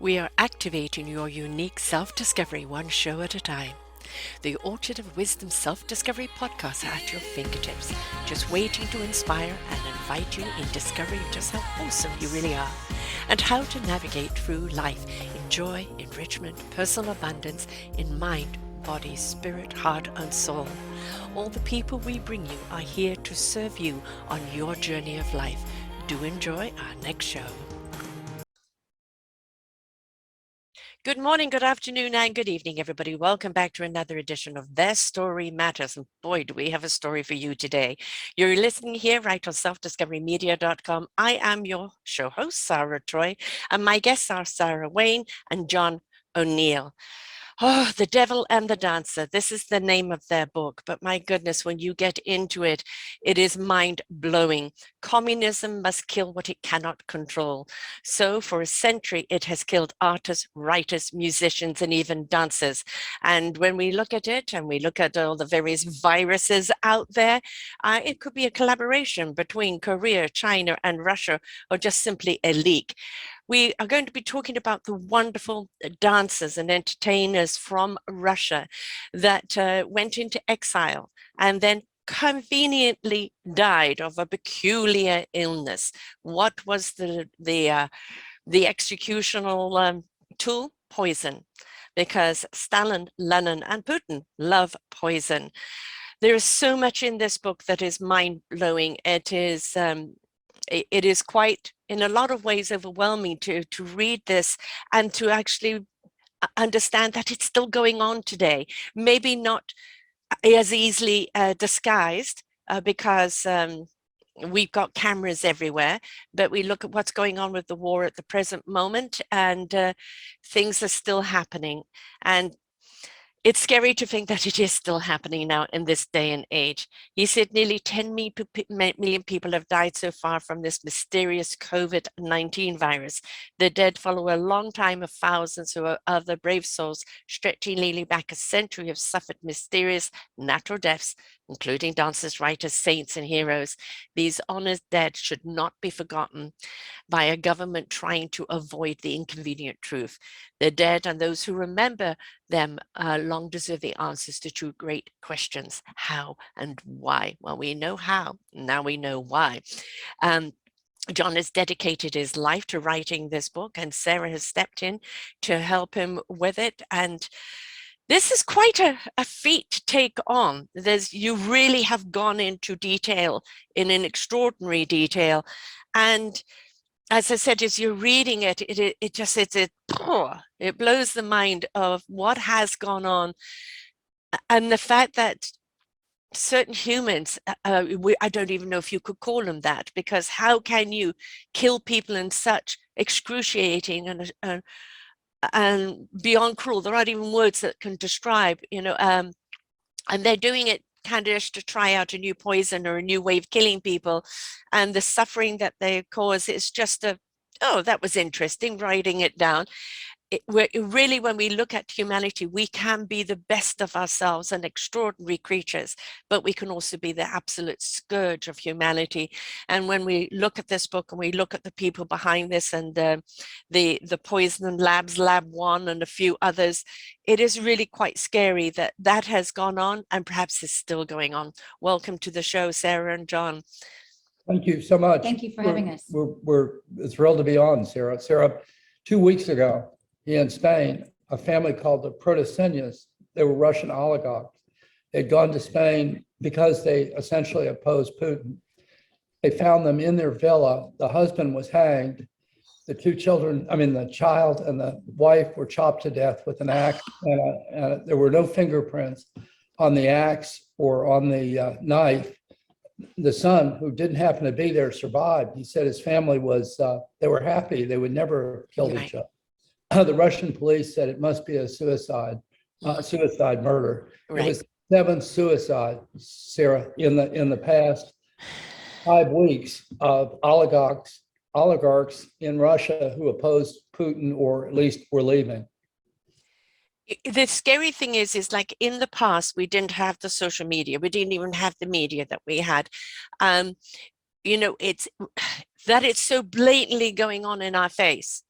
We are activating your unique self-discovery one show at a time. The Orchard of Wisdom Self-Discovery podcast are at your fingertips, just waiting to inspire and invite you in discovering just how awesome you really are and how to navigate through life in joy, enrichment, personal abundance, in mind, body, spirit, heart, and soul. All the people we bring you are here to serve you on your journey of life. Do enjoy our next show. Good morning, good afternoon, and good evening, everybody. Welcome back to another edition of Their Story Matters. And boy, do we have a story for you today. You're listening here right on selfdiscoverymedia.com. I am your show host, Sarah Troy, and my guests are Sarah Wynne and John O'Neill. Oh, The Devil and the Dancer. This is the name of their book, but my goodness, when you get into it, it is mind-blowing. Communism must kill what it cannot control. So for a century, it has killed artists, writers, musicians, and even dancers. And when we look at it and we look at all the various viruses out there, it could be a collaboration between Korea, China, and Russia, or just simply a leak. We are going to be talking about the wonderful dancers and entertainers from Russia that went into exile and then conveniently died of a peculiar illness. What was the executional tool? Poison, because Stalin, Lenin, and Putin love poison. There is so much in this book that is mind-blowing. It is quite, in a lot of ways, overwhelming to read this and to actually understand that it's still going on today. Maybe not as easily disguised because we've got cameras everywhere, but we look at what's going on with the war at the present moment, and things are still happening. And it's scary to think that it is still happening now in this day and age. He said nearly 10 million people have died so far from this mysterious COVID-19 virus. The dead follow a long time of thousands who are other brave souls, stretching nearly back a century, have suffered mysterious natural deaths, including dancers, writers, saints, and heroes. These honored dead should not be forgotten by a government trying to avoid the inconvenient truth. The dead and those who remember them long deserve the answers to two great questions: how and why. Well, we know how, now we know why. John has dedicated his life to writing this book, and Sarah has stepped in to help him with it. And this is quite a feat to take on. You really have gone into detail, in an extraordinary detail. And as I said, as you're reading it, it blows the mind of what has gone on, and the fact that certain humans, I don't even know if you could call them that, because how can you kill people in such excruciating and beyond cruel? There aren't even words that can describe, and they're doing it kind of just to try out a new poison or a new way of killing people, and the suffering that they cause is just oh, that was interesting, writing it down. Really, when we look at humanity, we can be the best of ourselves and extraordinary creatures, but we can also be the absolute scourge of humanity. And when we look at this book and we look at the people behind this, and the Poison Labs, Lab 1 and a few others, it is really quite scary that has gone on and perhaps is still going on. Welcome to the show, Sarah and John. Thank you so much. Thank you for having us. We're thrilled to be on, Sarah. Sarah, 2 weeks ago in Spain, a family called the Protasenyas, they were Russian oligarchs. They'd gone to Spain because they essentially opposed Putin. They found them in their villa. The husband was hanged. The two children, the child and the wife, were chopped to death with an axe, and there were no fingerprints on the axe or on the knife. The son, who didn't happen to be there, survived. He said his family was, they were happy. They would never have killed each other. The Russian police said it must be a suicide murder. Right. It was the 7th suicide, Sarah, in the past 5 weeks of oligarchs in Russia who opposed Putin, or at least were leaving. The scary thing is like, in the past, we didn't have the social media. We didn't even have the media that we had. It's so blatantly going on in our face.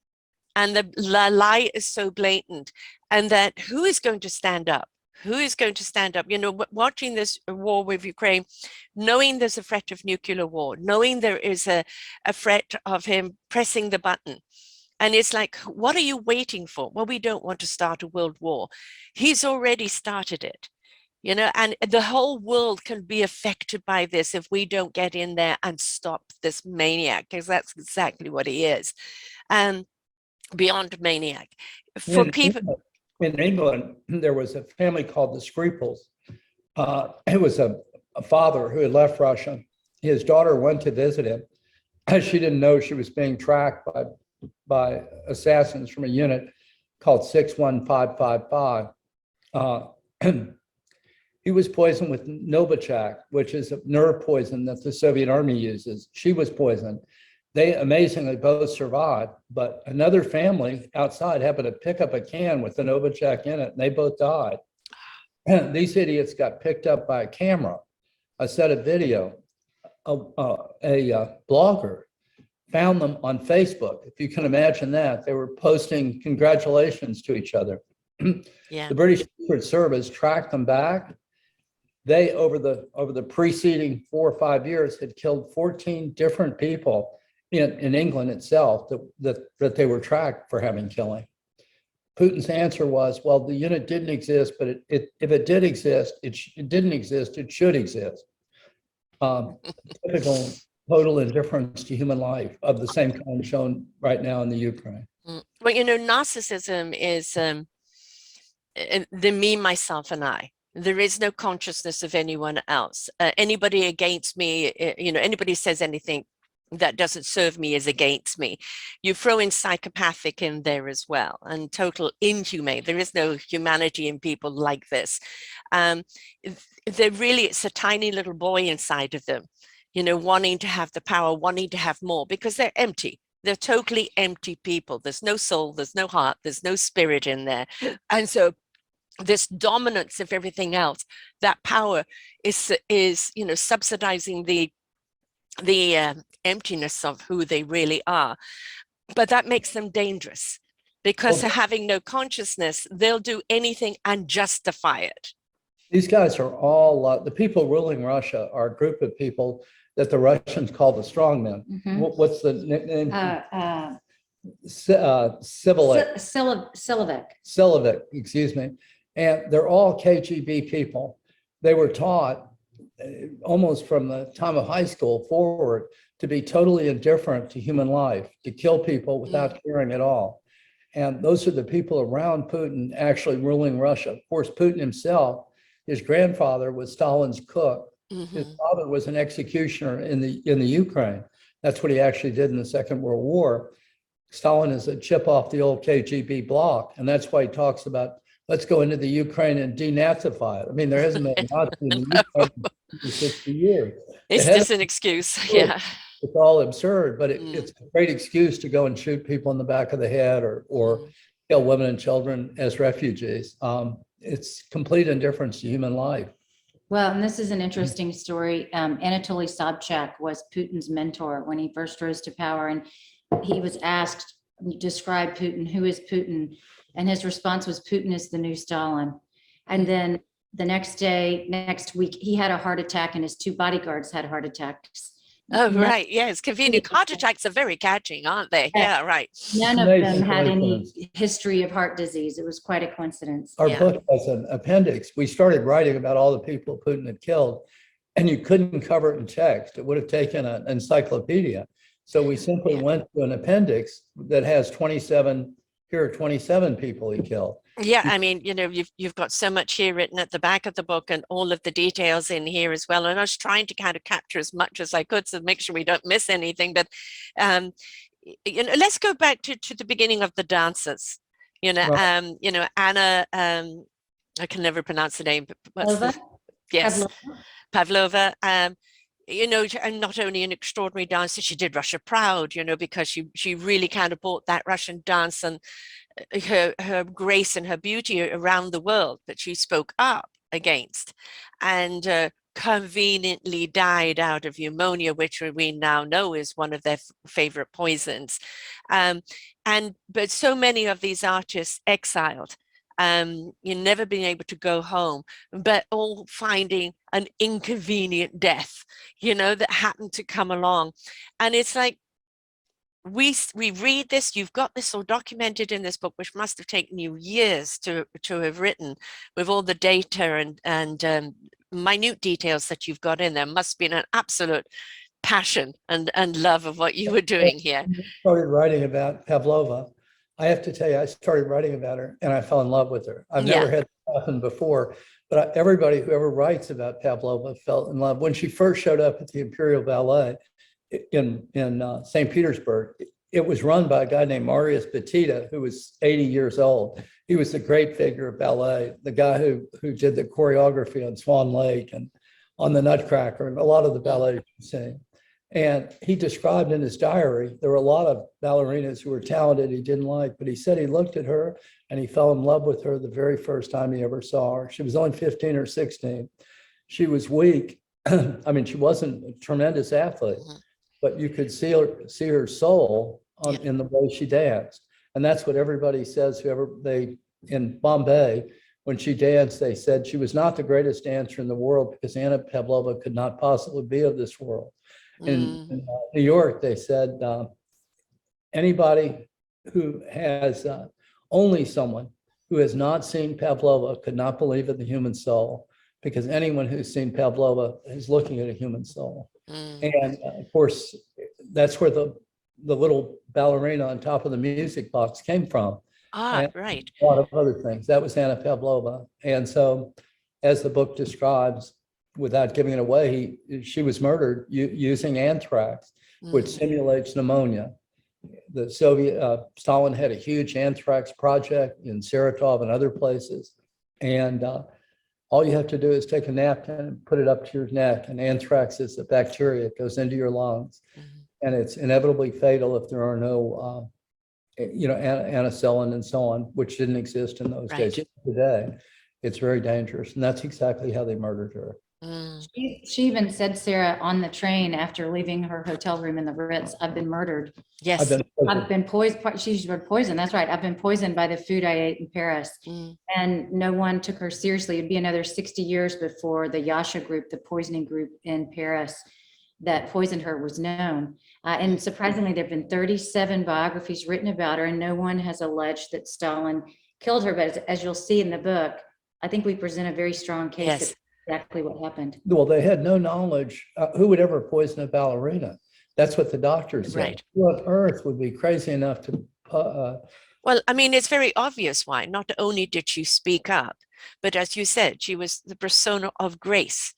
And the lie is so blatant, and that who is going to stand up? Who is going to stand up? You know, watching this war with Ukraine, knowing there's a threat of nuclear war, knowing there is a threat of him pressing the button. And it's like, what are you waiting for? Well, we don't want to start a world war. He's already started it, you know, and the whole world can be affected by this if we don't get in there and stop this maniac, because that's exactly what he is. Beyond maniac. For people in England, there was a family called the Scruples. It was a father who had left Russia. His daughter went to visit him. She didn't know she was being tracked by assassins from a unit called 61555. He was poisoned with Novichok, which is a nerve poison that the Soviet army uses. She was poisoned. They amazingly both survived, but another family outside happened to pick up a can with the Novichok in it, and they both died. These idiots got picked up by a camera, a set of video. A blogger found them on Facebook. If you can imagine that, they were posting congratulations to each other. Yeah. The British Secret Service tracked them back. They, over the preceding 4 or 5 years, had killed 14 different people in England itself that they were tracked for having killing. Putin's answer was, well, the unit didn't exist, but if it did exist, it didn't exist, it should exist. Typical total indifference to human life of the same kind shown right now in the Ukraine. Well, you know, narcissism is the me, myself, and I. There is no consciousness of anyone else. Anybody against me, you know, anybody says anything that doesn't serve me is against me. You throw in psychopathic in there as well, and total inhumane. There is no humanity in people like this. It's a tiny little boy inside of them, you know, wanting to have the power, wanting to have more, because they're empty. They're totally empty people. There's no soul, there's no heart, there's no spirit in there. And so this dominance of everything else, that power is you know, subsidizing the emptiness of who they really are. But that makes them dangerous, because having no consciousness, they'll do anything and justify it. These guys are all, the people ruling Russia are a group of people that the Russians call the strongmen. Mhm. What's the nickname? Silovic, excuse me. And they're all KGB people. They were taught almost from the time of high school forward to be totally indifferent to human life, to kill people without caring at all. And those are the people around Putin actually ruling Russia. Of course, Putin himself, his grandfather was Stalin's cook. Mm-hmm. His father was an executioner in the Ukraine. That's what he actually did in the Second World War. Stalin is a chip off the old KGB block, and that's why he talks about, let's go into the Ukraine and denazify it. I mean, there hasn't been a Nazi in the Ukraine for 60 years. It's just an excuse, yeah. It's all absurd, but it's a great excuse to go and shoot people in the back of the head or kill women and children as refugees. It's complete indifference to human life. Well, and this is an interesting story. Anatoly Sobchak was Putin's mentor when he first rose to power, and he was asked, describe Putin, who is Putin? And his response was, Putin is the new Stalin. And then the next week, he had a heart attack and his 2 bodyguards had heart attacks. Oh, right. Yeah, it's convenient. Heart attacks are very catching, aren't they? Yeah, right. None of them had any history of heart disease. It was quite a coincidence. Our book has an appendix. We started writing about all the people Putin had killed, and you couldn't cover it in text. It would have taken an encyclopedia. So we simply went to an appendix that has 27 people he killed. Yeah, I mean, you know, you've got so much here written at the back of the book and all of the details in here as well. And I was trying to kind of capture as much as I could to make sure we don't miss anything. But, you know, let's go back to the beginning of the dances. You know, right. Anna, I can never pronounce the name, but what's yes, Pavlova. You know, and not only an extraordinary dancer, she did Russia proud, you know, because she really kind of brought that Russian dance and her grace and her beauty around the world that she spoke up against. And conveniently died out of pneumonia, which we now know is one of their favorite poisons. But so many of these artists exiled, you never being able to go home, but all finding an inconvenient death, that happened to come along. And it's like, we read this, you've got this all documented in this book, which must have taken you years to have written, with all the data and minute details that you've got in there. Must have been an absolute passion and love of what you were doing here. I started writing about Pavlova. I have to tell you, I started writing about her and I fell in love with her. I've never had that happen before, but everybody who ever writes about Pavlova fell in love. When she first showed up at the Imperial Ballet in St. Petersburg, it was run by a guy named Marius Batista, who was 80 years old. He was the great figure of ballet, the guy who did the choreography on Swan Lake and on the Nutcracker and a lot of the ballets you've seen. And he described in his diary, there were a lot of ballerinas who were talented he didn't like, but he said he looked at her and he fell in love with her the very first time he ever saw her. She was only 15 or 16. She was weak. I mean, she wasn't a tremendous athlete, but you could see her soul in the way she danced. And that's what everybody says, in Bombay, when she danced, they said she was not the greatest dancer in the world because Anna Pavlova could not possibly be of this world. In New York, they said anybody who has only someone who has not seen Pavlova could not believe in the human soul, because anyone who's seen Pavlova is looking at a human soul. And of course, that's where the little ballerina on top of the music box came from. Right. A lot of other things. That was Anna Pavlova. And so, as the book describes, without giving it away, she was murdered using anthrax, which simulates pneumonia. The Stalin had a huge anthrax project in Saratov and other places. And all you have to do is take a napkin and put it up to your neck. And anthrax is a bacteria, it goes into your lungs. And it's inevitably fatal if there are no, anicillin and so on, which didn't exist in those days. Today, it's very dangerous. And that's exactly how they murdered her. She even said, Sarah, on the train after leaving her hotel room in the Ritz, I've been murdered. Yes. I've been poisoned. She's been poisoned. That's right. I've been poisoned by the food I ate in Paris. And no one took her seriously. It'd be another 60 years before the Yasha group, the poisoning group in Paris that poisoned her, was known. And surprisingly, there have been 37 biographies written about her, and no one has alleged that Stalin killed her. But as you'll see in the book, I think we present a very strong case. Yes. That exactly what happened. Well, they had no knowledge. Who would ever poison a ballerina? That's what the doctors said. Right. Who on earth would be crazy enough to? Well, I mean, it's very obvious why. Not only did she speak up, but as you said, she was the persona of grace,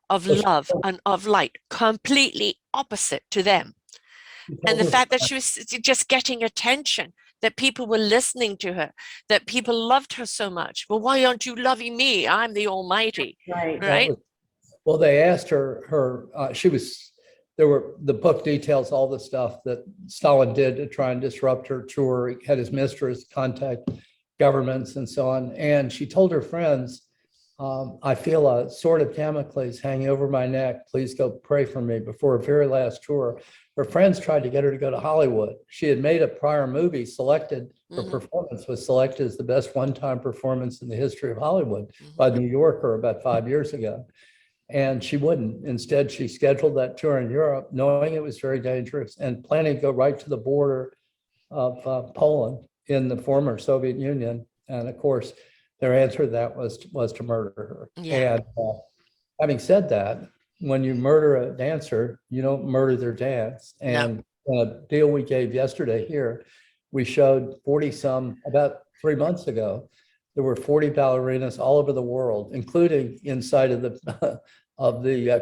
of love, and of light, completely opposite to them. And the fact that she was just getting attention, that people were listening to her, that people loved her so much. Well, why aren't you loving me? I'm the Almighty. Right. Well, they asked her, the book details all the stuff that Stalin did to try and disrupt her tour. He had his mistress contact governments and so on. And she told her friends, I feel a sword of Damocles hanging over my neck. Please go pray for me, before her very last tour. Her friends tried to get her to go to Hollywood. She had made a prior movie, her performance was selected as the best one-time performance in the history of Hollywood by the New Yorker about 5 years ago. And she wouldn't. Instead, she scheduled that tour in Europe, knowing it was very dangerous and planning to go right to the border of Poland in the former Soviet Union. And of course, their answer to that was to murder her. And having said that, when you murder a dancer, you don't murder their dance. And a deal we gave yesterday here, we showed 40-some, about 3 months ago, there were 40 ballerinas all over the world, including inside of the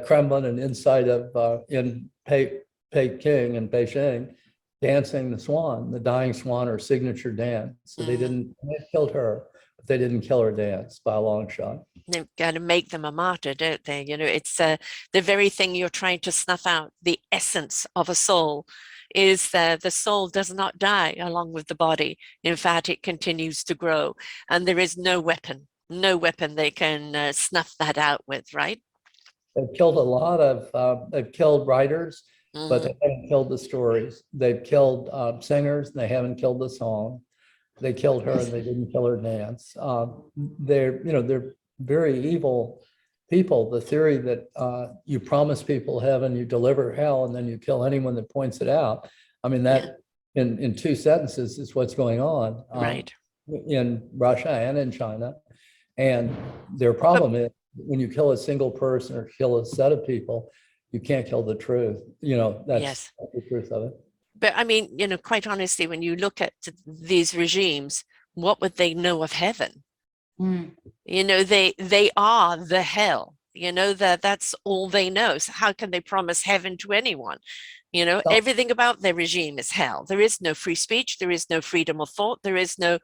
Kremlin and inside of in Peking and Beijing, dancing the swan, the Dying Swan, or signature dance. So they killed her, but they didn't kill her dance by a long shot. They've got to make them a martyr, don't they? It's the very thing you're trying to snuff out. The essence of a soul is that the soul does not die along with the body. In fact, it continues to grow, and there is no weapon they can snuff that out with, right? They've killed a lot of, they've killed writers, but they haven't killed the stories. They've killed singers, and they haven't killed the song. They killed her and they didn't kill her dance. They're very evil people. The theory that you promise people heaven, you deliver hell, and then you kill anyone that points it out. I mean, that in two sentences is what's going on Right. in Russia and in China. And their problem is when you kill a single person or kill a set of people, you can't kill the truth. That's the truth of it. But I mean, quite honestly, when you look at these regimes, what would they know of heaven? They are the hell. That's all they know. So how can they promise heaven to anyone? Everything about their regime is hell. There is no free speech. There is no freedom of thought. There is no,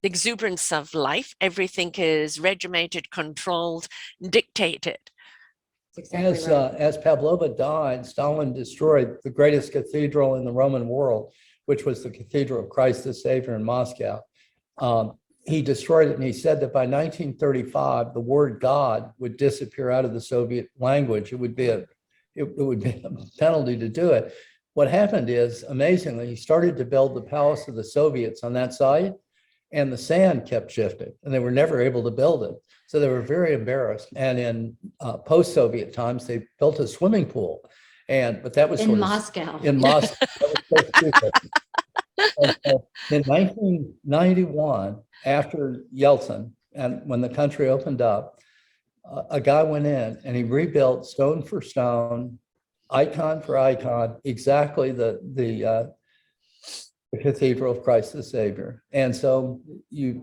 exuberance of life. Everything is regimented, controlled, dictated. Exactly right. As Pavlova died, Stalin destroyed the greatest cathedral in the Roman world, which was the Cathedral of Christ the Savior in Moscow. He destroyed it, and he said that by 1935, the word God would disappear out of the Soviet language. It would be a penalty to do it. What happened is, amazingly, he started to build the Palace of the Soviets on that site, and the sand kept shifting, and they were never able to build it. So they were very embarrassed. And in post-Soviet times, they built a swimming pool, but that was in Moscow. In Moscow. In 1991, after Yeltsin, and when the country opened up, a guy went in and he rebuilt stone for stone, icon for icon, exactly the Cathedral of Christ the Savior. And so you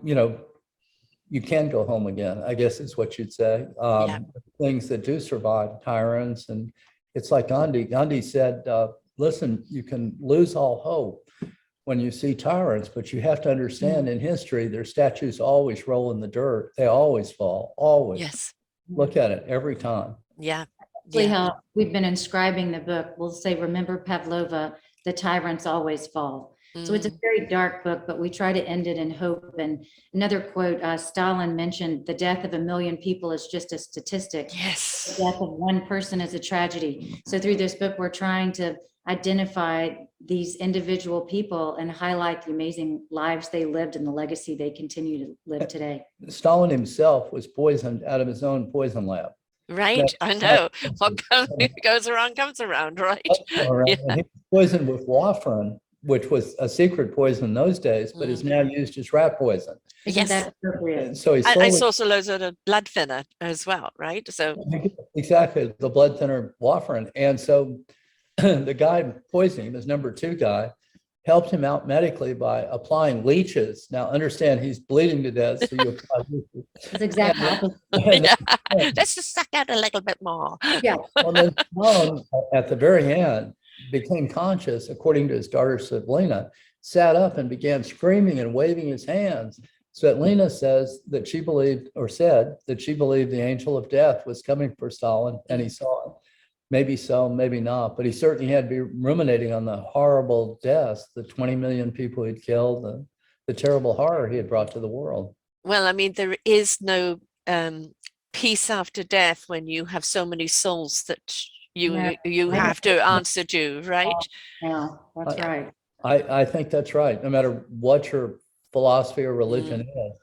can go home again, I guess is what you'd say. Things that do survive, tyrants, and it's like Gandhi. Gandhi said, listen, you can lose all hope when you see tyrants, but you have to understand in history, their statues always roll in the dirt. They always fall, always. Yes. Look at it every time. Yeah. How we've been inscribing the book, we'll say, remember Pavlova, the tyrants always fall. So it's a very dark book, but we try to end it in hope. And another quote, Stalin mentioned, the death of 1 million people is just a statistic. Yes. The death of one person is a tragedy. So through this book, we're trying to identify these individual people and highlight the amazing lives they lived and the legacy they continue to live today. Stalin himself was poisoned out of his own poison lab. Right. I know. What goes around comes around, right? Yeah. He was poisoned with warfarin, which was a secret poison in those days, but is now used as rat poison. Isn't that appropriate? And so I saw also loads of blood thinner as well, right? So exactly, the blood thinner warfarin. And so the guy poisoning him, his number 2 guy, helped him out medically by applying leeches. Now understand, he's bleeding to death, so you apply leeches. That's exactly opposite. Let's just suck out a little bit more. Yeah. Well, then Stalin, at the very end, became conscious, according to his daughter Svetlana, sat up and began screaming and waving his hands. Svetlana says that she believed, or said that she believed the angel of death was coming for Stalin, and he saw it. Maybe so, maybe not, but he certainly had to be ruminating on the horrible deaths, the 20 million people he'd killed, the terrible horror he had brought to the world. Well, I mean, there is no peace after death when you have so many souls that you have to answer to, right? Yeah, that's right. I think that's right. No matter what your philosophy or religion is,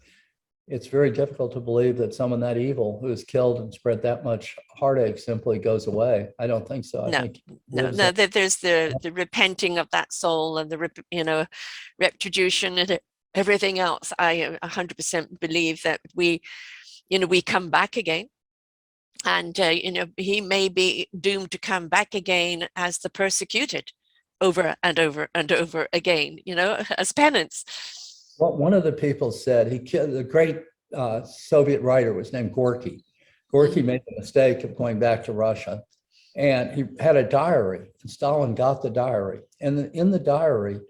it's very difficult to believe that someone that evil who has killed and spread that much heartache simply goes away. I don't think so. I think that there's the repenting of that soul and the retribution and everything else. I 100% believe that we come back again. And, he may be doomed to come back again as the persecuted over and over and over again, as penance. Well, one of the people said he killed the great Soviet writer was named Gorky. Gorky made the mistake of going back to Russia, and he had a diary, and Stalin got the diary. And in the diary,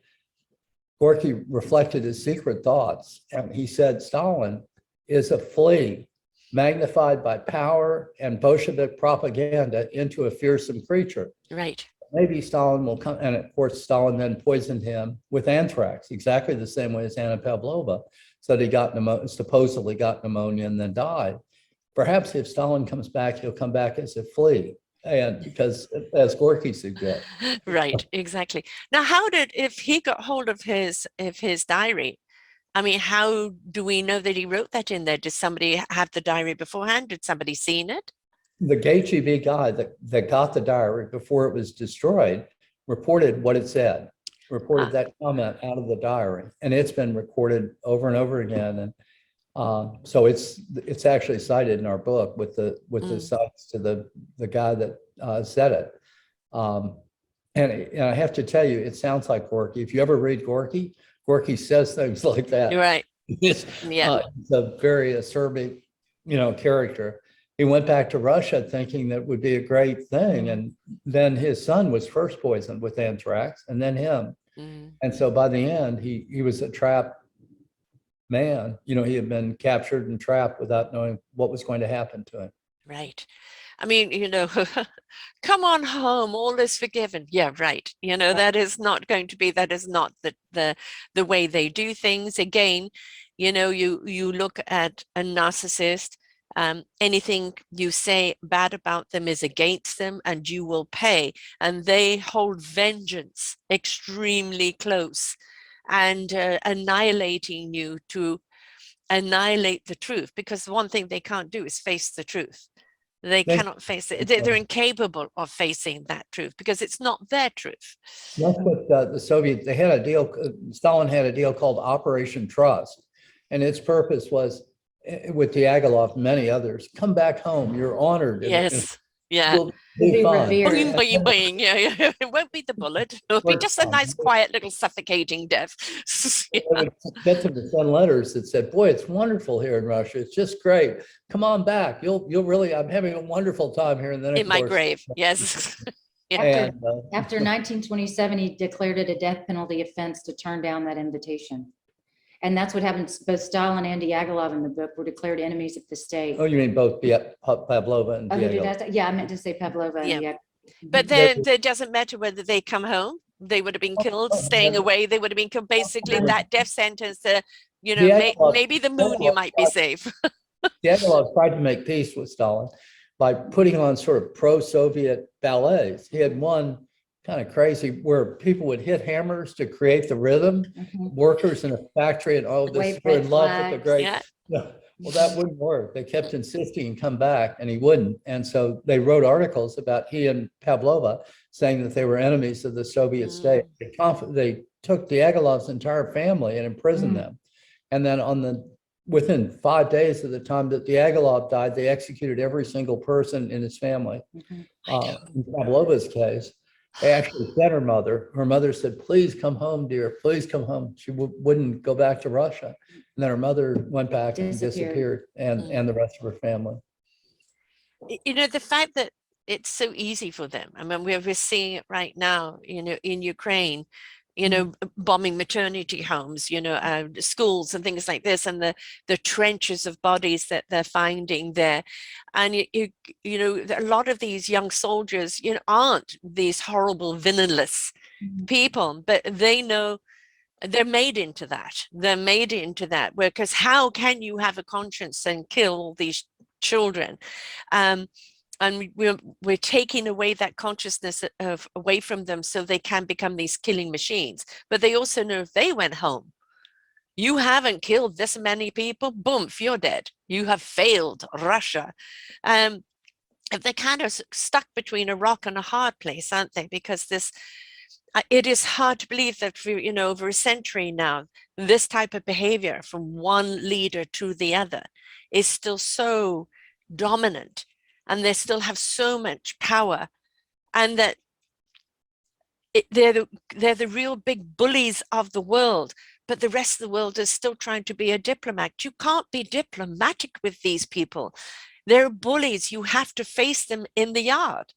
Gorky reflected his secret thoughts. And he said, Stalin is a flea magnified by power and Bolshevik propaganda into a fearsome creature. Right. Maybe Stalin will come, and of course, Stalin then poisoned him with anthrax, exactly the same way as Anna Pavlova. So he supposedly got pneumonia and then died. perhaps if Stalin comes back, he'll come back as a flea. And because, as Gorky suggests. Right, exactly. Now, how did, if he got hold of his diary, I mean, how do we know that he wrote that in there? Did somebody have the diary beforehand? Did somebody seen it? The KGB guy that got the diary before it was destroyed reported what it said, reported that comment out of the diary, and it's been recorded over and over again. And so it's actually cited in our book with the cites to the guy that said it. And I have to tell you, it sounds like Gorky. If you ever read Gorky, Gorky says things like that. You're right. It's, Yeah. It's a very acerbic, character. He went back to Russia thinking that would be a great thing. And then his son was first poisoned with anthrax and then him. And so by the end, he was a trapped man. He had been captured and trapped without knowing what was going to happen to him. Right. I mean, come on home, all is forgiven. Yeah, right. That is not going to be, that is not the way they do things. Again, you look at a narcissist, anything you say bad about them is against them, and you will pay. And they hold vengeance extremely close, and annihilating you to annihilate the truth, because the one thing they can't do is face the truth. They cannot face it. They're incapable of facing that truth because it's not their truth. That's what the Soviets, they had a deal, Stalin had a deal called Operation Trust. And its purpose was, with Diaghilev and many others, come back home, you're honored. Yes, yeah. We'll be fine. Boing, boing, boing. Yeah. It won't be the bullet. It'll be just a nice, quiet little suffocating death. Yeah. I would get them to send letters that said, boy, it's wonderful here in Russia. It's just great. Come on back. You'll really, I'm having a wonderful time here. And then in my grave, yes. Yeah. After 1927, he declared it a death penalty offense to turn down that invitation. And that's what happened. Both Stalin and Diaghilev in the book were declared enemies of the state. Oh, you mean both Pavlova and Diaghilev? Yeah, I meant to say Pavlova. Yeah. And But it doesn't matter whether they come home. They would have been killed. Staying away, they would have been killed. Basically, that death sentence, maybe the moon, you might be safe. Diaghilev tried to make peace with Stalin by putting on sort of pro-Soviet ballets. He had one kind of crazy where people would hit hammers to create the rhythm. Workers in a factory and this were in love with the great. Yeah. Well, that wouldn't work. They kept insisting and come back, and he wouldn't. And so they wrote articles about he and Pavlova saying that they were enemies of the Soviet state. They took Diaghilev's entire family and imprisoned them. And then within 5 days of the time that Diaghilev died, they executed every single person in his family. In Pavlova's case, they actually sent her mother. Her mother said, please come home, dear, please come home. She wouldn't go back to Russia. And then her mother went back and disappeared, and the rest of her family. The fact that it's so easy for them. I mean, we're seeing it right now, in Ukraine, bombing maternity homes, schools and things like this, and the trenches of bodies that they're finding there. And, a lot of these young soldiers, aren't these horrible, villainless people, but they know they're made into that. They're made into that, because how can you have a conscience and kill all these children? And we're taking away that consciousness away from them so they can become these killing machines. But they also know if they went home, you haven't killed this many people, boom, you're dead. You have failed Russia. They're kind of stuck between a rock and a hard place, aren't they? Because it is hard to believe that for, over a century now, this type of behavior from one leader to the other is still so dominant. And they still have so much power, and that they're the real big bullies of the world, but the rest of the world is still trying to be a diplomat. You can't be diplomatic with these people. They're bullies. You have to face them in the yard.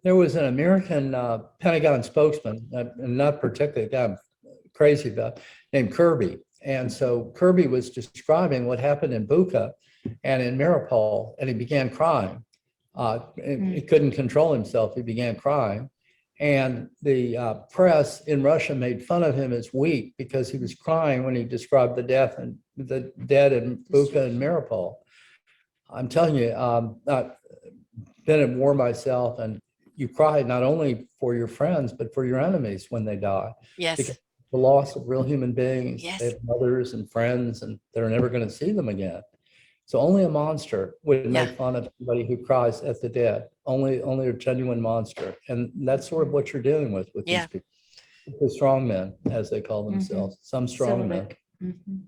There was an American Pentagon spokesman, not particularly a guy I'm crazy about, named Kirby. And so Kirby was describing what happened in Bucha and in Mariupol, and he began crying. He couldn't control himself. He began crying. And the press in Russia made fun of him as weak because he was crying when he described the dead in Bucha and Mariupol. I'm telling you, I've been at war myself, and you cry not only for your friends, but for your enemies when they die. Because Yes. the loss of real human beings, they Yes. have mothers and friends, and they're never going to see them again. So only a monster would Yeah. make fun of somebody who cries at the dead. Only a genuine monster. And that's sort of what you're dealing with Yeah. these people. The strong men, as they call themselves, some strong men. Civic. Mhm.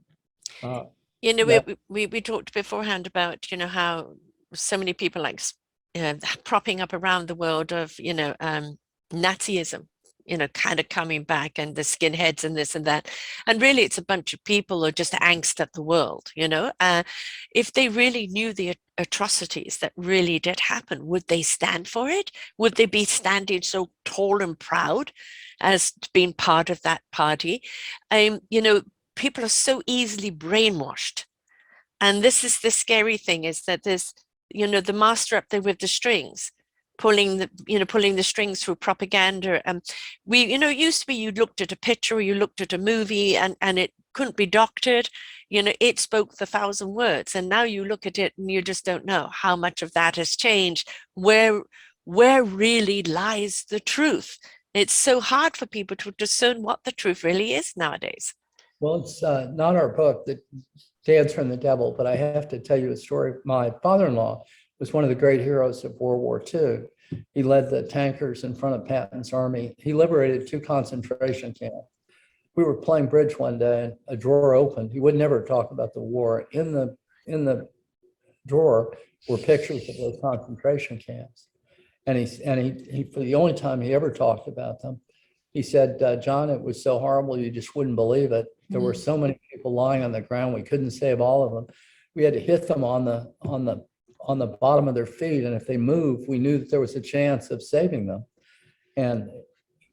Uh, You know, that- we talked beforehand about, you know, how so many people like propping up around the world of, you know, Nazism, you know, kind of coming back, and the skinheads and this and that. And really, it's a bunch of people who are just angst at the world, you know. If they really knew the atrocities that really did happen, would they stand for it? Would they be standing so tall and proud as being part of that party? You know, people are so easily brainwashed. And this is the scary thing, is that there's, you know, the master up there with the strings, pulling the strings through propaganda. And you know, it used to be you looked at a picture or you looked at a movie and it couldn't be doctored. You know, it spoke the thousand words. And now you look at it and you just don't know how much of that has changed. Where really lies the truth? It's so hard for people to discern what the truth really is nowadays. well, it's not our book, The Dancer and the Devil, but I have to tell you a story. My father-in-law was one of the great heroes of World War II. He led the tankers in front of Patton's army. He liberated 2 concentration camps. We were playing bridge one day, and a drawer opened. He would never talk about the war. In the drawer were pictures of those concentration camps. And he for the only time he ever talked about them, he said, John, it was so horrible, you just wouldn't believe it. There were so many people lying on the ground, we couldn't save all of them. We had to hit them on the bottom of their feet, and if they moved, we knew that there was a chance of saving them. And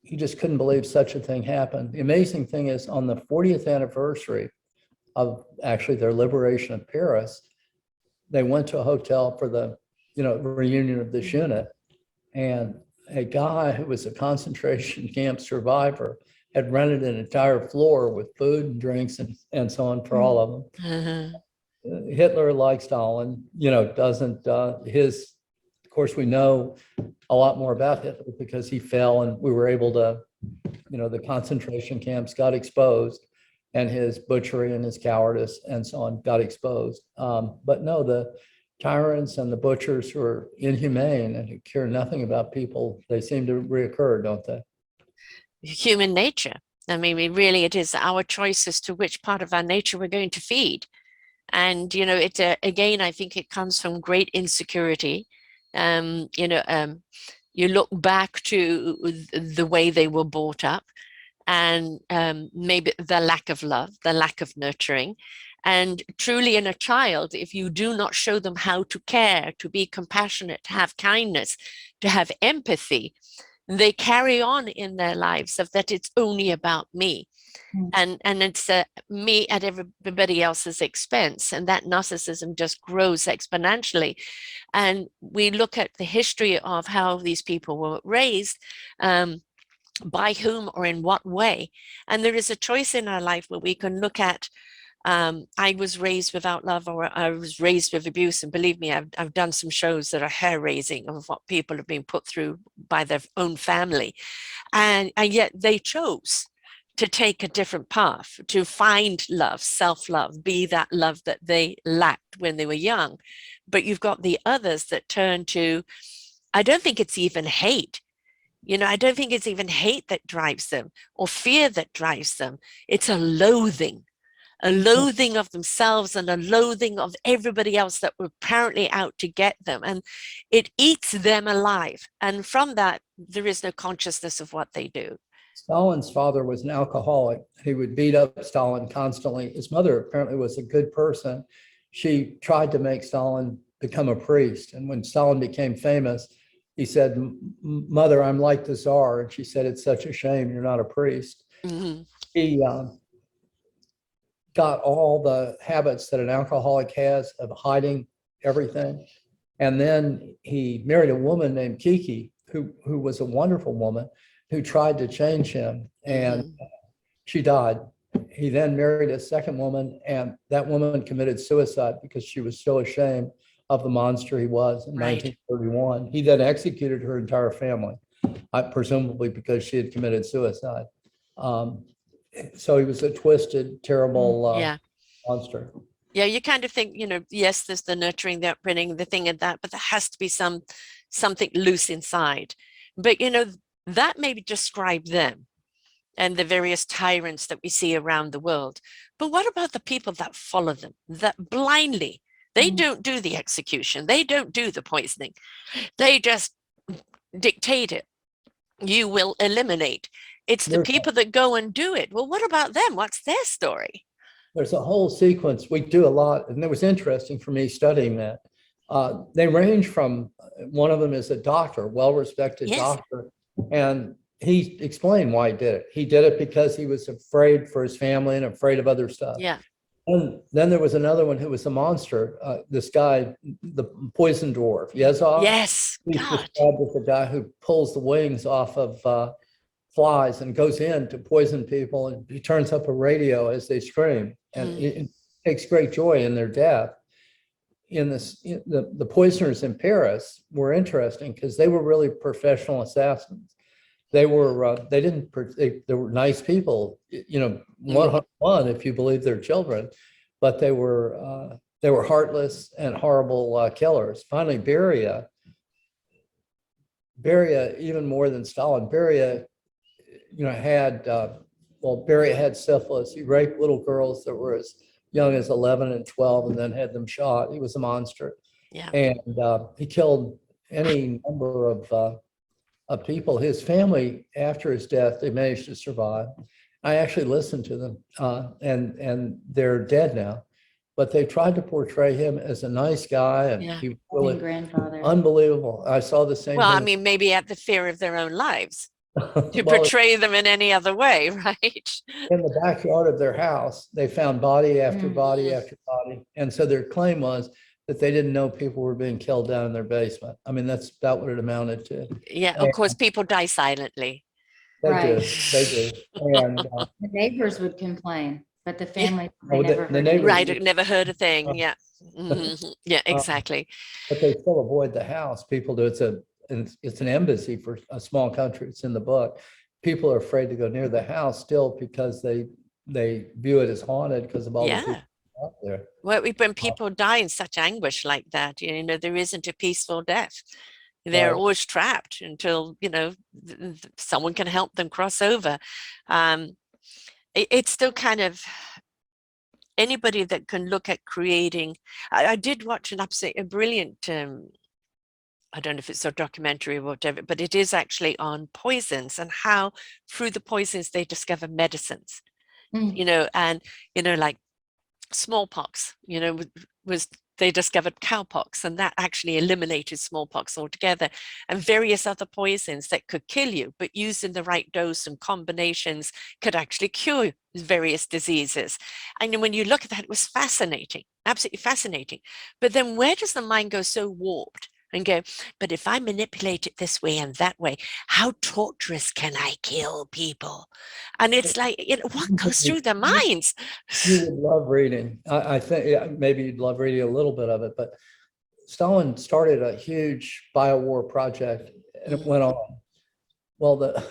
he just couldn't believe such a thing happened. The amazing thing is, on the 40th anniversary of actually their liberation of Paris, they went to a hotel for the, you know, reunion of this unit, and a guy who was a concentration camp survivor had rented an entire floor with food and drinks and so on for all of them. Uh-huh. Hitler, like Stalin, you know, doesn't, of course, we know a lot more about Hitler because he fell, and we were able to, you know, the concentration camps got exposed, and his butchery and his cowardice and so on got exposed. But no, the tyrants and the butchers who are inhumane and who care nothing about people, they seem to reoccur, don't they? Human nature. I mean, it is our choice as to which part of our nature we're going to feed. And, you know, it again, I think it comes from great insecurity. You know, you look back to the way they were brought up, and maybe the lack of love, the lack of nurturing. And truly, in a child, if you do not show them how to care, to be compassionate, to have kindness, to have empathy, they carry on in their lives of that it's only about me. And it's me at everybody else's expense, and that narcissism just grows exponentially. And we look at the history of how these people were raised, by whom or in what way, and there is a choice in our life where we can look at, I was raised without love, or I was raised with abuse. And believe me, I've done some shows that are hair-raising of what people have been put through by their own family, and yet they chose to take a different path, to find love, self-love, be that love that they lacked when they were young. But you've got the others that turn to, I don't think it's even hate. You know, I don't think it's even hate that drives them or fear that drives them. It's a loathing of themselves and a loathing of everybody else that were apparently out to get them. And it eats them alive. And from that, there is no consciousness of what they do. Stalin's father was an alcoholic. He would beat up Stalin constantly. His mother apparently was a good person. She tried to make Stalin become a priest. And when Stalin became famous, he said, Mother, I'm like the Tsar. And she said, it's such a shame you're not a priest. Mm-hmm. He got all the habits that an alcoholic has of hiding everything. And then he married a woman named Kiki, who was a wonderful woman, who tried to change him, and she died. He then married a second woman, and that woman committed suicide because she was so ashamed of the monster he was in Right. 1931. He then executed her entire family, presumably because she had committed suicide. Um, so he was a twisted, terrible Yeah. monster. Yeah, you kind of think, yes, there's the nurturing, the upbringing, the thing and that, but there has to be something loose inside. But that maybe describe them and the various tyrants that we see around the world. But what about the people that follow them, that blindly, they don't do the execution, they don't do the poisoning, they just dictate it. You will eliminate. It's the people that go and do it. Well, what about them? What's their story? There's a whole sequence. We do a lot, and it was interesting for me studying that. They range from, one of them is a doctor, well-respected doctor, and he explained why he did it. He did it because he was afraid for his family and afraid of other stuff. Yeah. And then there was another one who was a monster. This guy, the Poison Dwarf, Yezov. Yes. He's God. described as a guy who pulls the wings off of flies and goes in to poison people, and he turns up a radio as they scream, and it takes great joy in their death. The poisoners in Paris were interesting because they were really professional assassins. They were they were nice people, one if you believe their children, but they were heartless and horrible killers. Finally, Beria, even more than Stalin, Beria had syphilis. He raped little girls that were as young as 11 and 12 and then had them shot. He was a monster. Yeah. And he killed any number of people. His family, after his death, they managed to survive. I actually listened to them, and they're dead now. But they tried to portray him as a nice guy, and he was really grandfather. unbelievable. I saw the same Well, thing. I mean, maybe at the fear of their own lives to Well, portray them in any other way, right? in the backyard of their house, they found body after body after body. And so their claim was that they didn't know people were being killed down in their basement. I mean, that's about what it amounted to. Yeah, of course, people die silently. They do. And The neighbors would complain, but the family, Oh, they never the heard neighbors- Right, I never heard a thing. Yeah. Yeah, exactly. but they still avoid the house. People do. It's an embassy for a small country. It's in the book. People are afraid to go near the house still because they view it as haunted because of all the people out there. Well, when people die in such anguish like that, there isn't a peaceful death. They're always trapped until, someone can help them cross over. It's still kind of anybody that can look at creating. I did watch a brilliant, I don't know if it's a documentary or whatever, but it is actually on poisons and how through the poisons they discover medicines, and, like smallpox, was they discovered cowpox, and that actually eliminated smallpox altogether, and various other poisons that could kill you, but used in the right dose and combinations could actually cure various diseases. And when you look at that, it was fascinating, absolutely fascinating. But then where does the mind go so warped and go, but if I manipulate it this way and that way, how torturous can I kill people? And it's like, what goes through their minds? You would love reading. I think maybe you'd love reading a little bit of it, but Stalin started a huge biowar project and it went on. Well, the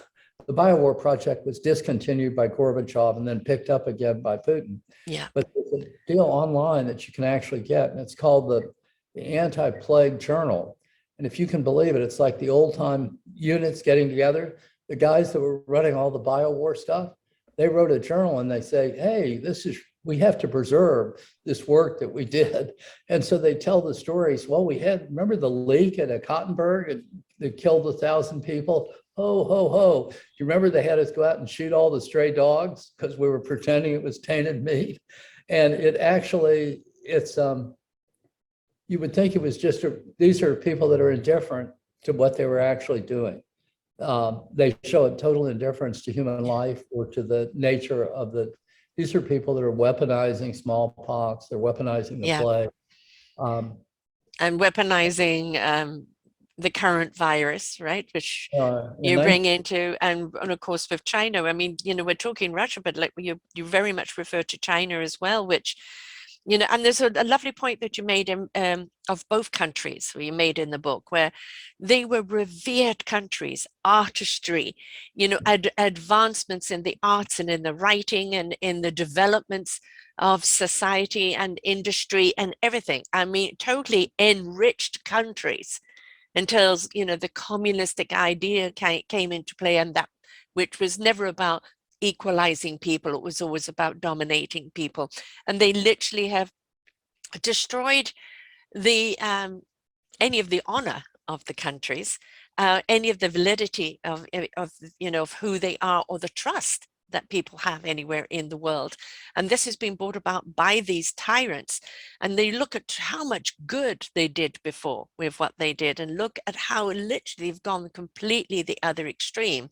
biowar project was discontinued by Gorbachev and then picked up again by Putin. Yeah. But there's a deal online that you can actually get, and it's called the Anti-Plague Journal. And if you can believe it, it's like the old time units getting together. The guys that were running all the biowar stuff, they wrote a journal and they say, hey, we have to preserve this work that we did. And so they tell the stories. Well, remember the leak at Yekaterinburg and that killed 1,000 people? Ho, ho, ho. Do you remember they had us go out and shoot all the stray dogs because we were pretending it was tainted meat? And you would think it was just, these are people that are indifferent to what they were actually doing. They show a total indifference to human life or to the nature of these are people that are weaponizing smallpox, they're weaponizing the plague. And weaponizing the current virus, right? Which you bring into, and of course with China, I mean, we're talking Russia, but like you very much refer to China as well, which You know, and there's a lovely point that you made of both countries, you made in the book, where they were revered countries, artistry, you know, advancements in the arts and in the writing and in the developments of society and industry and everything. I mean, totally enriched countries until, you know, the communistic idea came into play, and that, which was never about equalizing people, it was always about dominating people. And they literally have destroyed the any of the honor of the countries, any of the validity of you know, of who they are, or the trust that people have anywhere in the world. And this has been brought about by these tyrants. And they look at how much good they did before with what they did, and look at how literally they've gone completely the other extreme.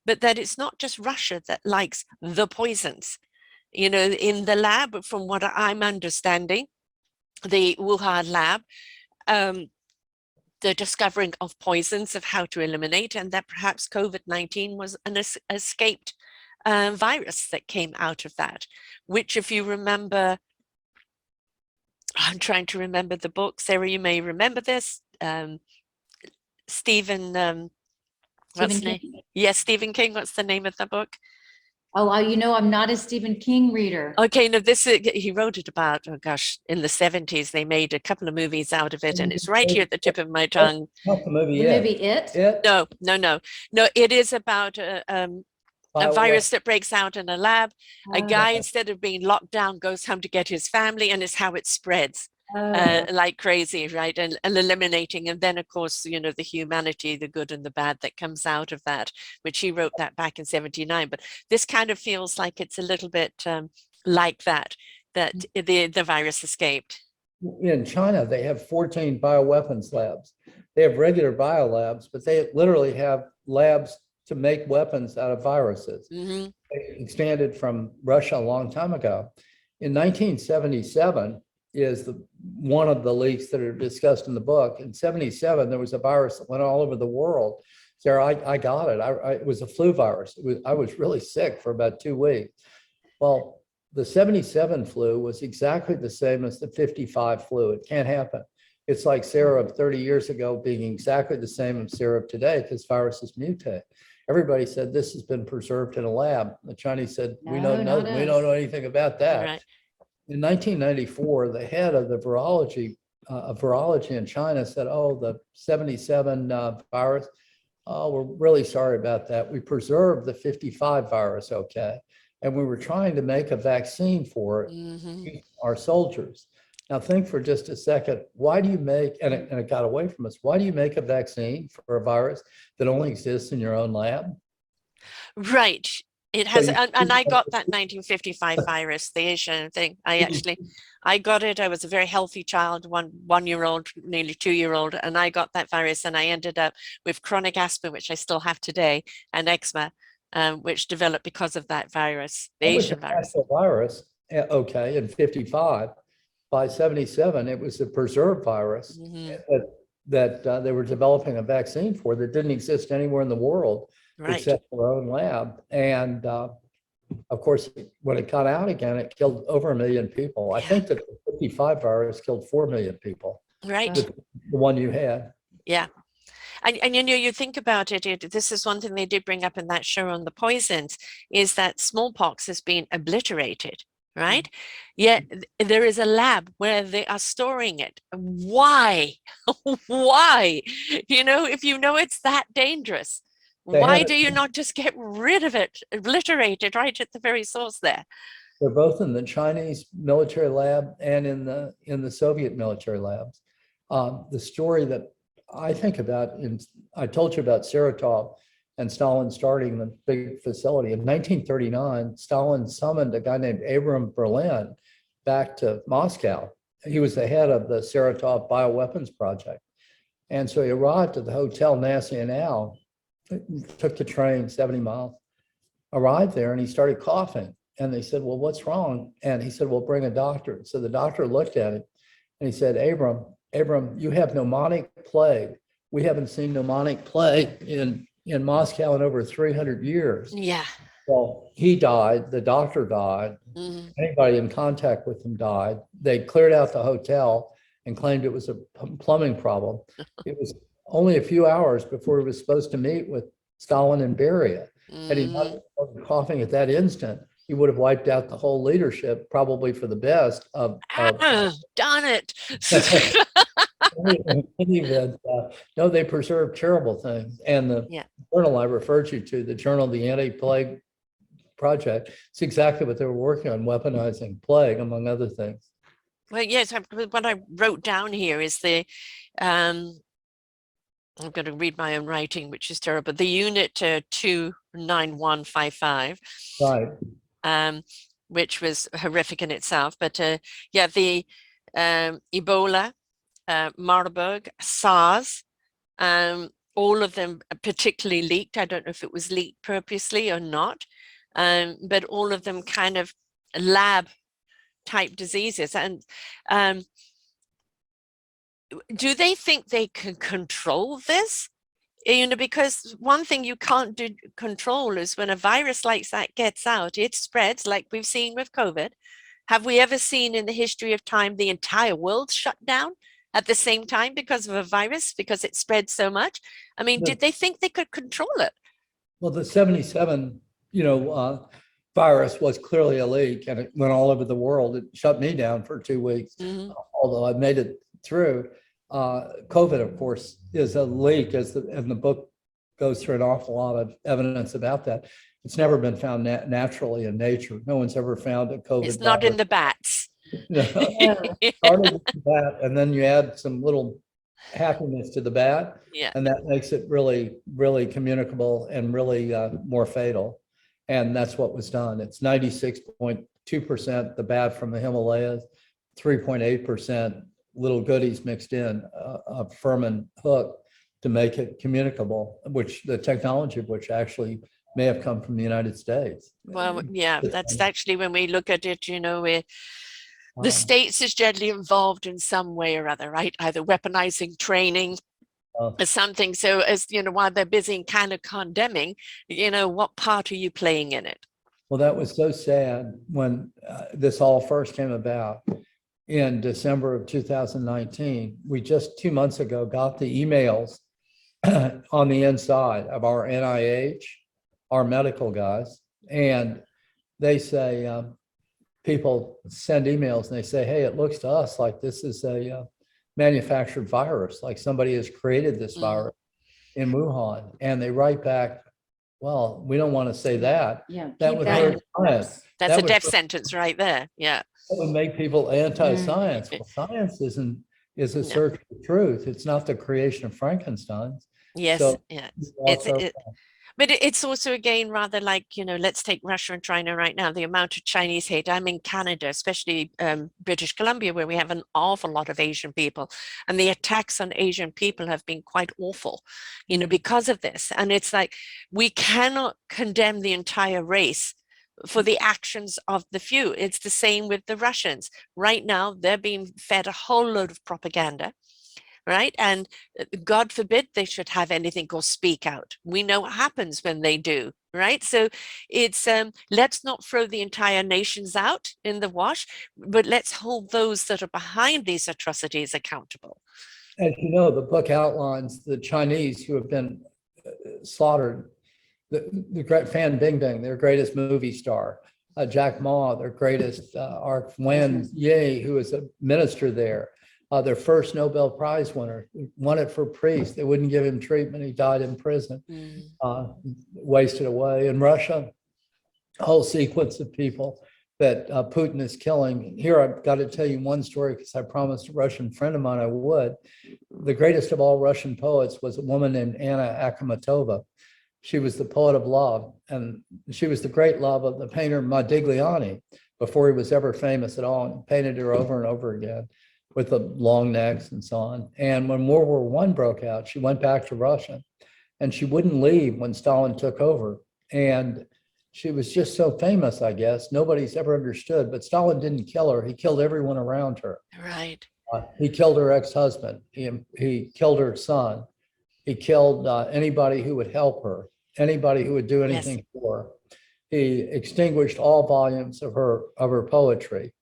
But that it's not just Russia that likes the poisons. You know, in the lab, from what I'm understanding, the Wuhan lab, the discovering of poisons, of how to eliminate, and that perhaps COVID-19 was an escaped virus that came out of that, which, if you remember, I'm trying to remember the book, Sarah, you may remember this, Stephen, what's the name? Yes, Stephen King, what's the name of the book? Oh, you know, I'm not a Stephen King reader. Okay, no, this he wrote it about, oh gosh, in the 70s. They made a couple of movies out of it, and it's right here at the tip of my tongue. Not the movie. The movie It? No, no, no, no. It is about a virus that breaks out in a lab. A guy, instead of being locked down, goes home to get his family, and it's how it spreads. Like crazy, right? And eliminating, and then of course, you know, the humanity, the good and the bad that comes out of that, which he wrote that back in 79. But this kind of feels like it's a little bit like that the virus escaped. In China, they have 14 bioweapons labs. They have regular biolabs, but they literally have labs to make weapons out of viruses. Mm-hmm. They expanded from Russia a long time ago. In 1977, is one of the leaks that are discussed in the book. In 77, there was a virus that went all over the world. Sarah, I got it. It was a flu virus. I was really sick for about 2 weeks. Well, the 77 flu was exactly the same as the 55 flu. It can't happen. It's like Sarah of 30 years ago being exactly the same as Sarah of today, because viruses mutate. Everybody said this has been preserved in a lab. The Chinese said, we don't know anything about that. Right. In 1994, the head of the virology in China said, oh, the 77 virus, oh, we're really sorry about that. We preserved the 55 virus, okay. And we were trying to make a vaccine for it, our soldiers. Now think for just a second, why do you make, and it got away from us, why do you make a vaccine for a virus that only exists in your own lab? Right. It has, and I got that 1955 virus, the Asian thing. I got it. I was a very healthy child, one-year-old, nearly 2-year-old, and I got that virus, and I ended up with chronic asthma, which I still have today, and eczema, which developed because of that virus, the Asian virus. Okay, in 55. By 77, it was a preserved virus that they were developing a vaccine for that didn't exist anywhere in the world. Right. Except for our own lab. And of course, when it got out again, it killed over 1 million people. I think that the 55 virus killed 4 million people. Right. The one you had. Yeah. And you know, you think about it, this is one thing they did bring up in that show on the poisons, is that smallpox has been obliterated. Right? Yet there is a lab where they are storing it. Why? Why? You know, if you know it's that dangerous, why do you not just get rid of it, obliterate it right at the very source there? They're both in the Chinese military lab and in the Soviet military labs. The story that I think about, I told you about Saratov and Stalin starting the big facility. In 1939, Stalin summoned a guy named Abram Berlin back to Moscow. He was the head of the Saratov bioweapons project. And so he arrived at the Hotel Nacional, took the train 70 miles, arrived there, and he started coughing. And they said, well, what's wrong? And he said, well, bring a doctor. So the doctor looked at him and he said, Abram, you have pneumonic plague. We haven't seen pneumonic plague in Moscow in over 300 years. Yeah. Well, he died, the doctor died, Mhm. anybody in contact with him died. They cleared out the hotel and claimed it was a plumbing problem. It was only a few hours before he was supposed to meet with Stalin and Beria. Had he not started coughing at that instant, he would have wiped out the whole leadership, probably for the best of Darn it. in any event, no, they preserved terrible things. And the Yeah. journal I referred you to, the journal, the Anti-Plague Project, it's exactly what they were working on, weaponizing plague, among other things. Well, yes, what I wrote down here is the, I'm going to read my own writing, which is terrible. The unit 29155, Right. which was horrific in itself. But yeah, the Ebola, Marburg, SARS, all of them particularly leaked. I don't know if it was leaked purposely or not, but all of them kind of lab type diseases. And do they think they can control this? You know, because one thing you can't do control is when a virus like that gets out, it spreads like we've seen with COVID. Have we ever seen in the history of time the entire world shut down at the same time because of a virus, because it spread so much? I mean, did they think they could control it? Well, the 77, virus was clearly a leak, and it went all over the world. It shut me down for 2 weeks, although I made it through. COVID, of course, is a leak, and the book goes through an awful lot of evidence about that. It's never been found naturally in nature. No one's ever found a COVID It's not virus. in the bats. Started with the bat, and then you add some little happiness to the bat, Yeah. and that makes it really, really communicable and really more fatal. And that's what was done. It's 96.2% the bat from the Himalayas, 3.8% little goodies mixed in a Furman hook to make it communicable, which the technology of which actually may have come from the United States. Well, yeah, that's actually when we look at it, you know, the Um, States is generally involved in some way or other, right? Either weaponizing training or something. So as you know, while they're busy in kind of condemning, you know, what part are you playing in it? Well, that was so sad when this all first came about in December of 2019. We just 2 months ago got the emails on the inside of our NIH, our medical guys, and they say, people send emails and they say, hey, it looks to us like this is a manufactured virus, like somebody has created this virus in Wuhan. And they write back, well, we don't want to say that. Yeah, That keep would that hurt in. science. That's That a would death hurt- sentence right there. Yeah. That would make people anti-science. Well, science is a No. search for truth. It's not the creation of Frankenstein's. Yes. So Yeah. also, But it's also, again, rather like, you know, let's take Russia and China right now, the amount of Chinese hate. I'm in Canada, especially British Columbia, where we have an awful lot of Asian people. And the attacks on Asian people have been quite awful, you know, because of this. And it's like, we cannot condemn the entire race for the actions of the few. It's the same with the Russians. Right now, they're being fed a whole load of propaganda. Right. And God forbid they should have anything or speak out. We know what happens when they do. Right. So it's let's not throw the entire nations out in the wash, but let's hold those that are behind these atrocities accountable. as you know, the book outlines the Chinese who have been slaughtered. The great Fan Bingbing, their greatest movie star, Jack Ma, their greatest, Wen Ye, who was a minister there, their first Nobel Prize winner, won it for priest. They wouldn't give him treatment. He died in prison, wasted away. In Russia, a whole sequence of people that Putin is killing. Here, I've got to tell you one story because I promised a Russian friend of mine I would. The greatest of all Russian poets was a woman named Anna Akhmatova. She was the poet of love, and she was the great love of the painter Modigliani before he was ever famous at all, and painted her over and over again with the long necks and so on. And when World War I broke out, she went back to Russia, and she wouldn't leave when Stalin took over. And she was just so famous, I guess. Nobody's ever understood, but Stalin didn't kill her. He killed everyone around her. Right. He killed her ex-husband. He killed her son. He killed anybody who would help her, anybody who would do anything for her. he extinguished all volumes of her poetry.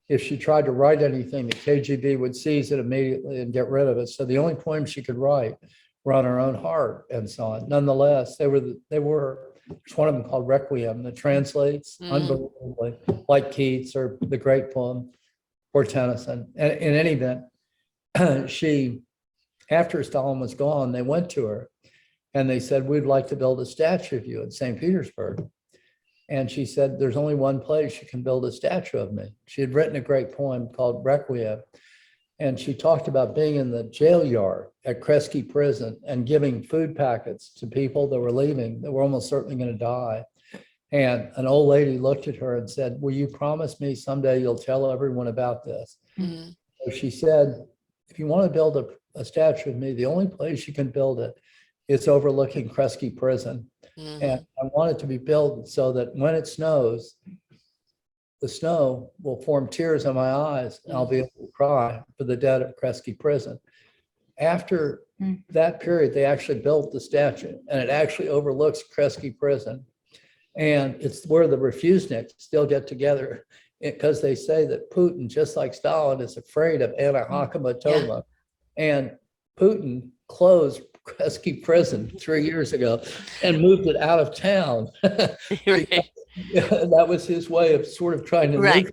If she tried to write anything, the KGB would seize it immediately and get rid of it. So the only poems she could write were on her own heart and so on. Nonetheless, there's one of them called Requiem that translates unbelievably like Keats or the great poem or Tennyson. And in any event, after Stalin was gone, they went to her and they said, we'd like to build a statue of you in St. Petersburg. And she said, there's only one place you can build a statue of me. She had written a great poem called Requiem. And she talked about being in the jail yard at Kresge prison and giving food packets to people that were leaving, that were almost certainly going to die. And an old lady looked at her and said, will you promise me someday you'll tell everyone about this? Mm-hmm. So she said, if you want to build a statue of me, the only place you can build it is overlooking Kresge prison. Mm-hmm. And I want it to be built so that when it snows, the snow will form tears in my eyes and I'll be able to cry for the dead of Kresge prison. After that period, they actually built the statue and it actually overlooks Kresge prison. And it's where the refuseniks still get together because they say that Putin, just like Stalin, is afraid of Anna Akhmatova. Yeah. And Putin closed Kresge prison 3 years ago and moved it out of town. Right. That was his way of sort of trying to neutralize.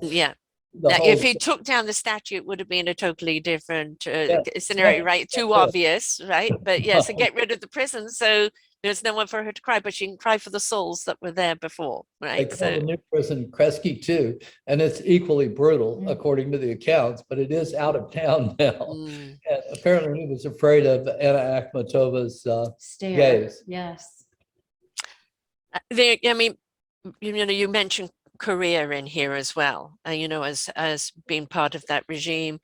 Yeah. If he took down the statue, it would have been a totally different scenario, right? Too obvious, right? But yes, so get rid of the prison, so there's no one for her to cry, but she can cry for the souls that were there before, right? They call the new prison Kresge 2, and it's equally brutal according to the accounts, but it is out of town now. And apparently he was afraid of Anna Akhmatova's gaze. Yes. I mean, you mentioned Korea in here as well, as being part of that regime.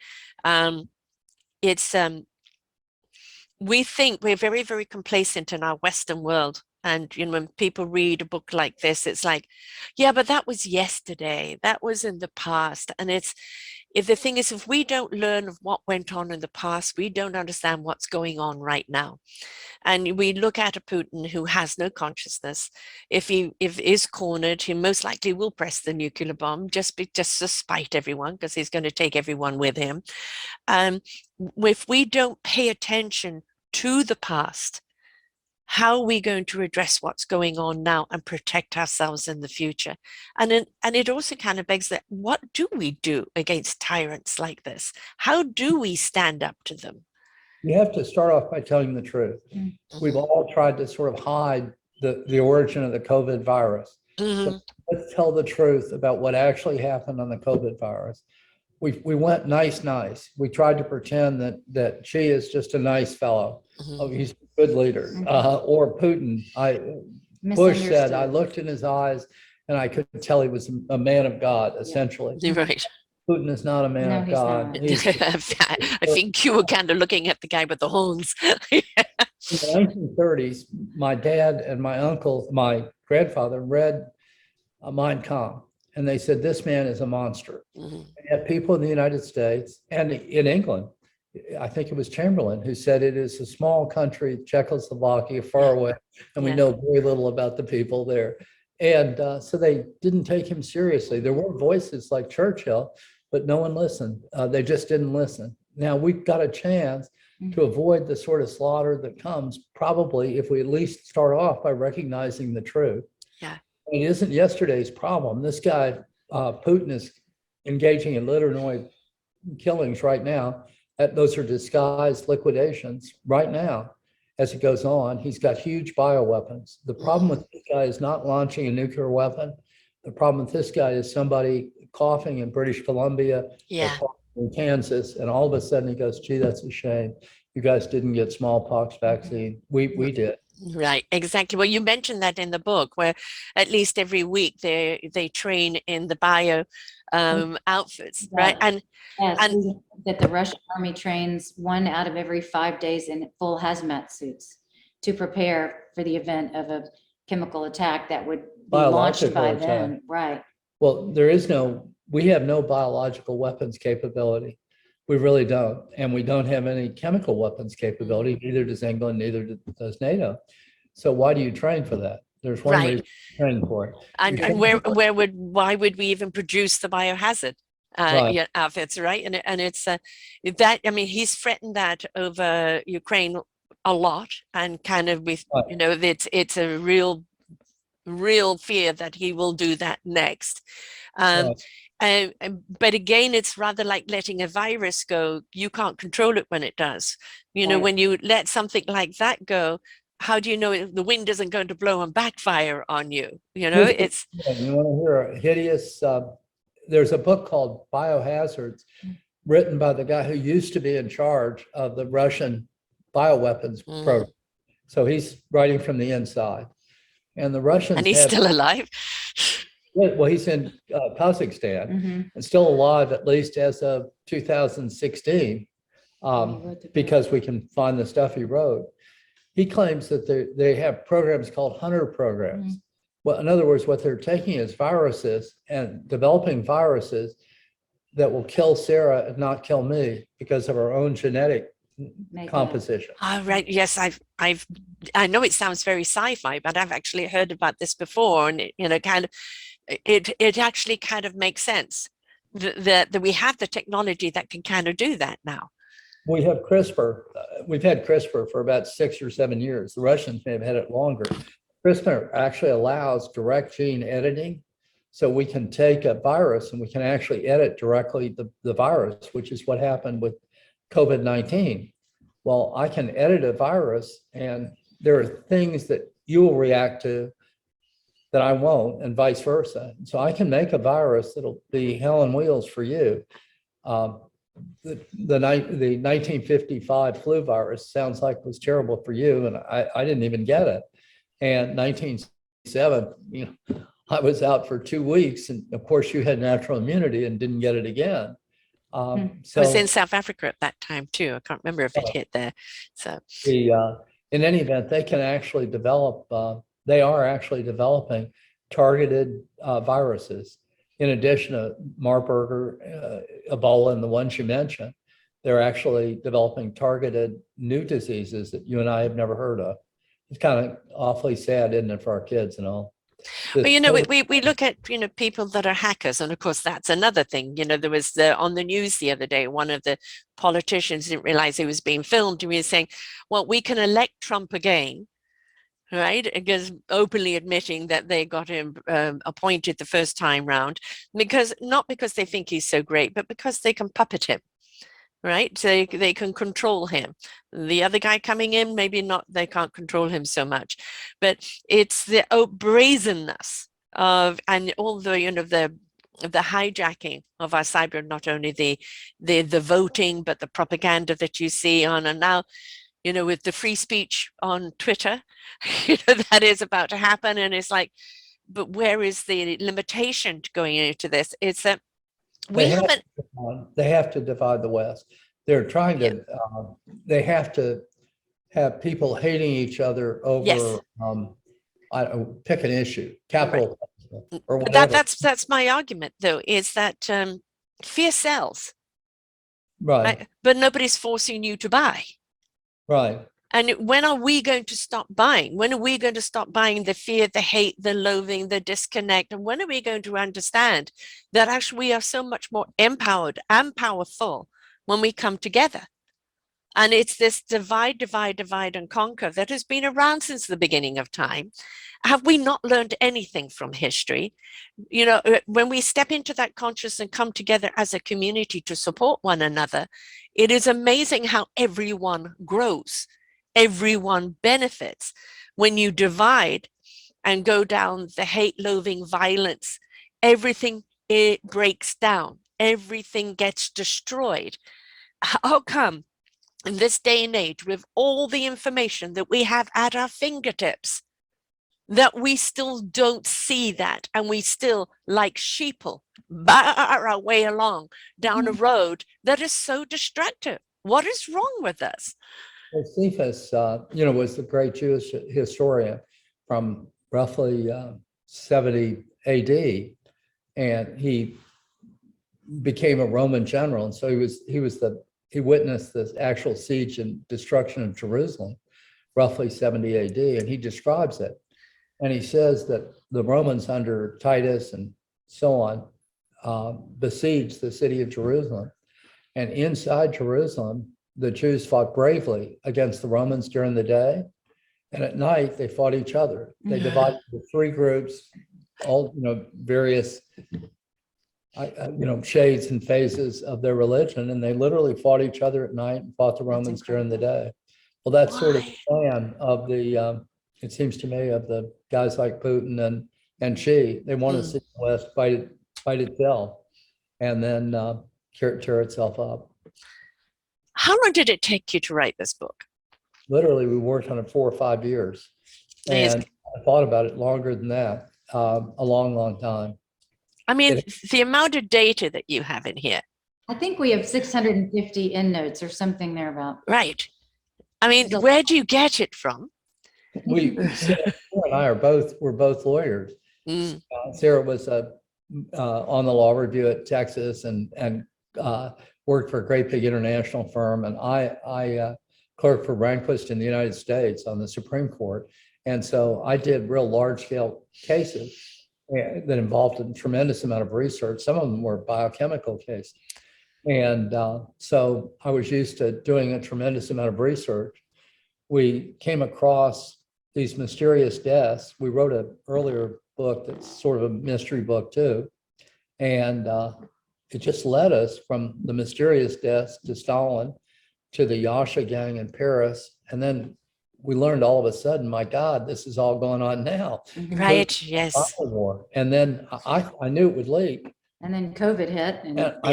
We think we're very, very complacent in our Western world. And, when people read a book like this, it's like, yeah, but that was yesterday. That was in the past. And the thing is, if we don't learn of what went on in the past, we don't understand what's going on right now. And we look at a Putin who has no consciousness. If he is cornered, he most likely will press the nuclear bomb just to spite everyone, because he's going to take everyone with him. If we don't pay attention to the past, how are we going to address what's going on now and protect ourselves in the future? And it also kind of begs that, what do we do against tyrants like this? How do we stand up to them? You have to start off by telling the truth. Mm-hmm. We've all tried to sort of hide the origin of the COVID virus. Mm-hmm. So let's tell the truth about what actually happened on the COVID virus. We went nice. We tried to pretend that Xi is just a nice fellow. Mm-hmm. Oh, he's a good leader. Mm-hmm. Or Putin. Bush said, I looked in his eyes and I could tell he was a man of God, essentially. You're right. Putin is not a man of God. I think you were kind of looking at the guy with the horns. In the 1930s, my dad and my uncle, my grandfather, read Mein Kampf. And they said, this man is a monster. Mm-hmm. And yet people in the United States and in England, I think it was Chamberlain who said it is a small country, Czechoslovakia, far away, and we know very little about the people there. And so they didn't take him seriously. There were voices like Churchill, but no one listened. They just didn't listen. Now we've got a chance to avoid the sort of slaughter that comes, probably if we at least start off by recognizing the truth. Yeah. It isn't yesterday's problem. This guy, Putin, is engaging in literary killings right now. Those are disguised liquidations right now as it goes on. He's got huge bioweapons. The problem with this guy is not launching a nuclear weapon. The problem with this guy is somebody coughing in British Columbia or coughing in Kansas, and all of a sudden he goes, gee, that's a shame. You guys didn't get smallpox vaccine. We did. Right, exactly. Well, you mentioned that in the book, where at least every week they train in the bio outfits, right? And that the Russian army trains 1 out of every 5 days in full hazmat suits to prepare for the event of a chemical attack that would be launched by them. Right. Well, we have no biological weapons capability. We really don't. And we don't have any chemical weapons capability, neither does England, neither does NATO. So why do you train for that? There's one Right. reason we're training for it. And why would we even produce the biohazard Right. outfits, right? And it's that, I mean, he's threatened that over Ukraine a lot, and kind of with, Right. you know, it's a real fear that he will do that next. Right. But again, it's rather like letting a virus go. You can't control it when it does. You know, Right. when you let something like that go, how do you know the wind isn't going to blow and backfire on you? You know, it's You want to hear a hideous, there's a book called Biohazards, written by the guy who used to be in charge of the Russian bioweapons program. So he's writing from the inside. And the Russians and he's still alive. well, he's in Kazakhstan and still alive, at least as of 2016, because we can find the stuff he wrote. He claims that they have programs called hunter programs. Well, in other words, what they're taking is viruses and developing viruses that will kill Sarah and not kill me because of our own genetic composition. Oh, right. Yes, I know it sounds very sci-fi, but I've actually heard about this before, and it, you know, kind of, it actually kind of makes sense that we have the technology that can kind of do that now. We have CRISPR. We've had CRISPR for about 6 or 7 years. The Russians may have had it longer. CRISPR actually allows direct gene editing. So we can take a virus and we can actually edit directly the virus, which is what happened with COVID-19. Well, I can edit a virus, and there are things that you will react to that I won't, and vice versa. So I can make a virus that'll be hell on wheels for you. The 1955 flu virus sounds like it was terrible for you, and I didn't even get it. And 1907, you know, I was out for 2 weeks, and of course you had natural immunity and didn't get it again. I was in South Africa at that time too. I can't remember if it hit there. So in any event, they can actually develop, they are actually developing targeted viruses. In addition to Marburg, Ebola, and the ones you mentioned, they're actually developing targeted new diseases that you and I have never heard of. It's kind of awfully sad, isn't it, for our kids and all? But, you know, we look at, you know, people that are hackers, and of course that's another thing. You know, there was on the news the other day, one of the politicians didn't realize he was being filmed. He was saying, well, we can elect Trump again, right? Because openly admitting that they got him appointed the first time round, because not because they think he's so great, but because they can puppet him, right? So they can control him. The other guy coming in, maybe not, they can't control him so much, but it's the brazenness of, and all the, you know, the hijacking of our cyber, not only the voting, but the propaganda that you see on, and now, you know, with the free speech on Twitter, you know, that is about to happen. And it's like, but where is the limitation going into this? It's that we haven't. They have to divide the West. They're trying to, they have to have people hating each other over, I don't pick an issue, capital, or whatever. But that's my argument, though, is that fear sells. Right. But nobody's forcing you to buy. Right. And when are we going to stop buying? When are we going to stop buying the fear, the hate, the loathing, the disconnect? And when are we going to understand that actually we are so much more empowered and powerful when we come together? And it's this divide, divide, divide and conquer that has been around since the beginning of time. Have we not learned anything from history? You know, when we step into that consciousness and come together as a community to support one another, it is amazing how everyone grows. Everyone benefits. When you divide and go down the hate, loathing, violence, everything, it breaks down. Everything gets destroyed. How come in this day and age, with all the information that we have at our fingertips, that we still don't see that, and we still, like sheeple, bar our way along down a road that is so destructive? What is wrong with us? Well, Cephas, you know, was the great Jewish historian from roughly 70 AD, and he became a Roman general, and so he witnessed the actual siege and destruction of Jerusalem, roughly 70 AD, and he describes it. And he says that the Romans under Titus and so on besieged the city of Jerusalem. And inside Jerusalem, the Jews fought bravely against the Romans during the day. And at night, they fought each other. They divided into 3 groups, all, various, shades and phases of their religion. And they literally fought each other at night and fought the Romans during the day. Well, that's sort of the plan of the, it seems to me, of the guys like Putin and Xi. They want to see the West fight itself and then tear itself up. How long did it take you to write this book? Literally, we worked on it 4 or 5 years. And I thought about it longer than that, a long, long time. I mean, the amount of data that you have in here. I think we have 650 endnotes or something thereabout. Right. I mean, where do you get it from? Sarah and I we're both lawyers. Sarah was on the law review at Texas and worked for a great big international firm. And I clerked for Rehnquist in the United States on the Supreme Court. And so I did real large scale cases that involved a tremendous amount of research. Some of them were biochemical cases. And so I was used to doing a tremendous amount of research. We came across these mysterious deaths. We wrote an earlier book that's sort of a mystery book too. And it just led us from the mysterious deaths to Stalin, to the Yasha gang in Paris. And then we learned all of a sudden, my God, this is all going on now. Right, yes. War. And then I knew it would leak. And then COVID hit.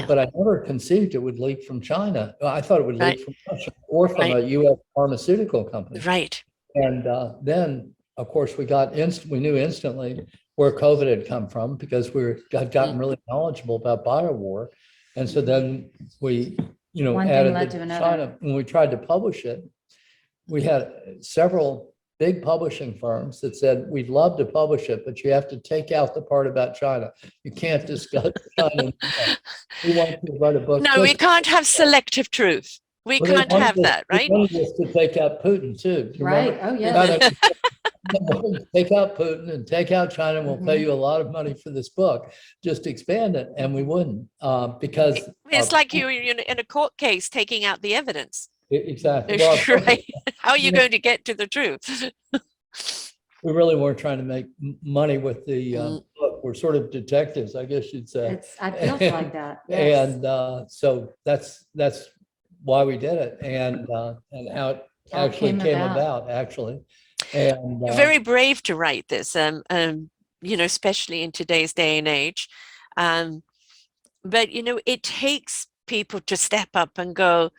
But I never conceived it would leak from China. I thought it would leak from Russia or from a U.S. pharmaceutical company. Right. And then, of course, we knew instantly where COVID had come from because we had gotten really knowledgeable about biowar. And so then we, added it to China. When we tried to publish it, we had several big publishing firms that said, we'd love to publish it, but you have to take out the part about China. You can't discuss China. We want to write a book. No, we can't have selective truth. We can't have that, right? They wanted us to take out Putin too. Right, oh yeah. Take out Putin and take out China, and we'll pay you a lot of money for this book. Just expand it, and we wouldn't because it's like you're in a court case taking out the evidence. Exactly. Right. How are you going to get to the truth? We really weren't trying to make money with the book. We're sort of detectives, I guess you'd say. I feel like that. Yes. And so that's why we did it, and how it actually came about. Actually, and you're very brave to write this. Especially in today's day and age. But it takes people to step up and go,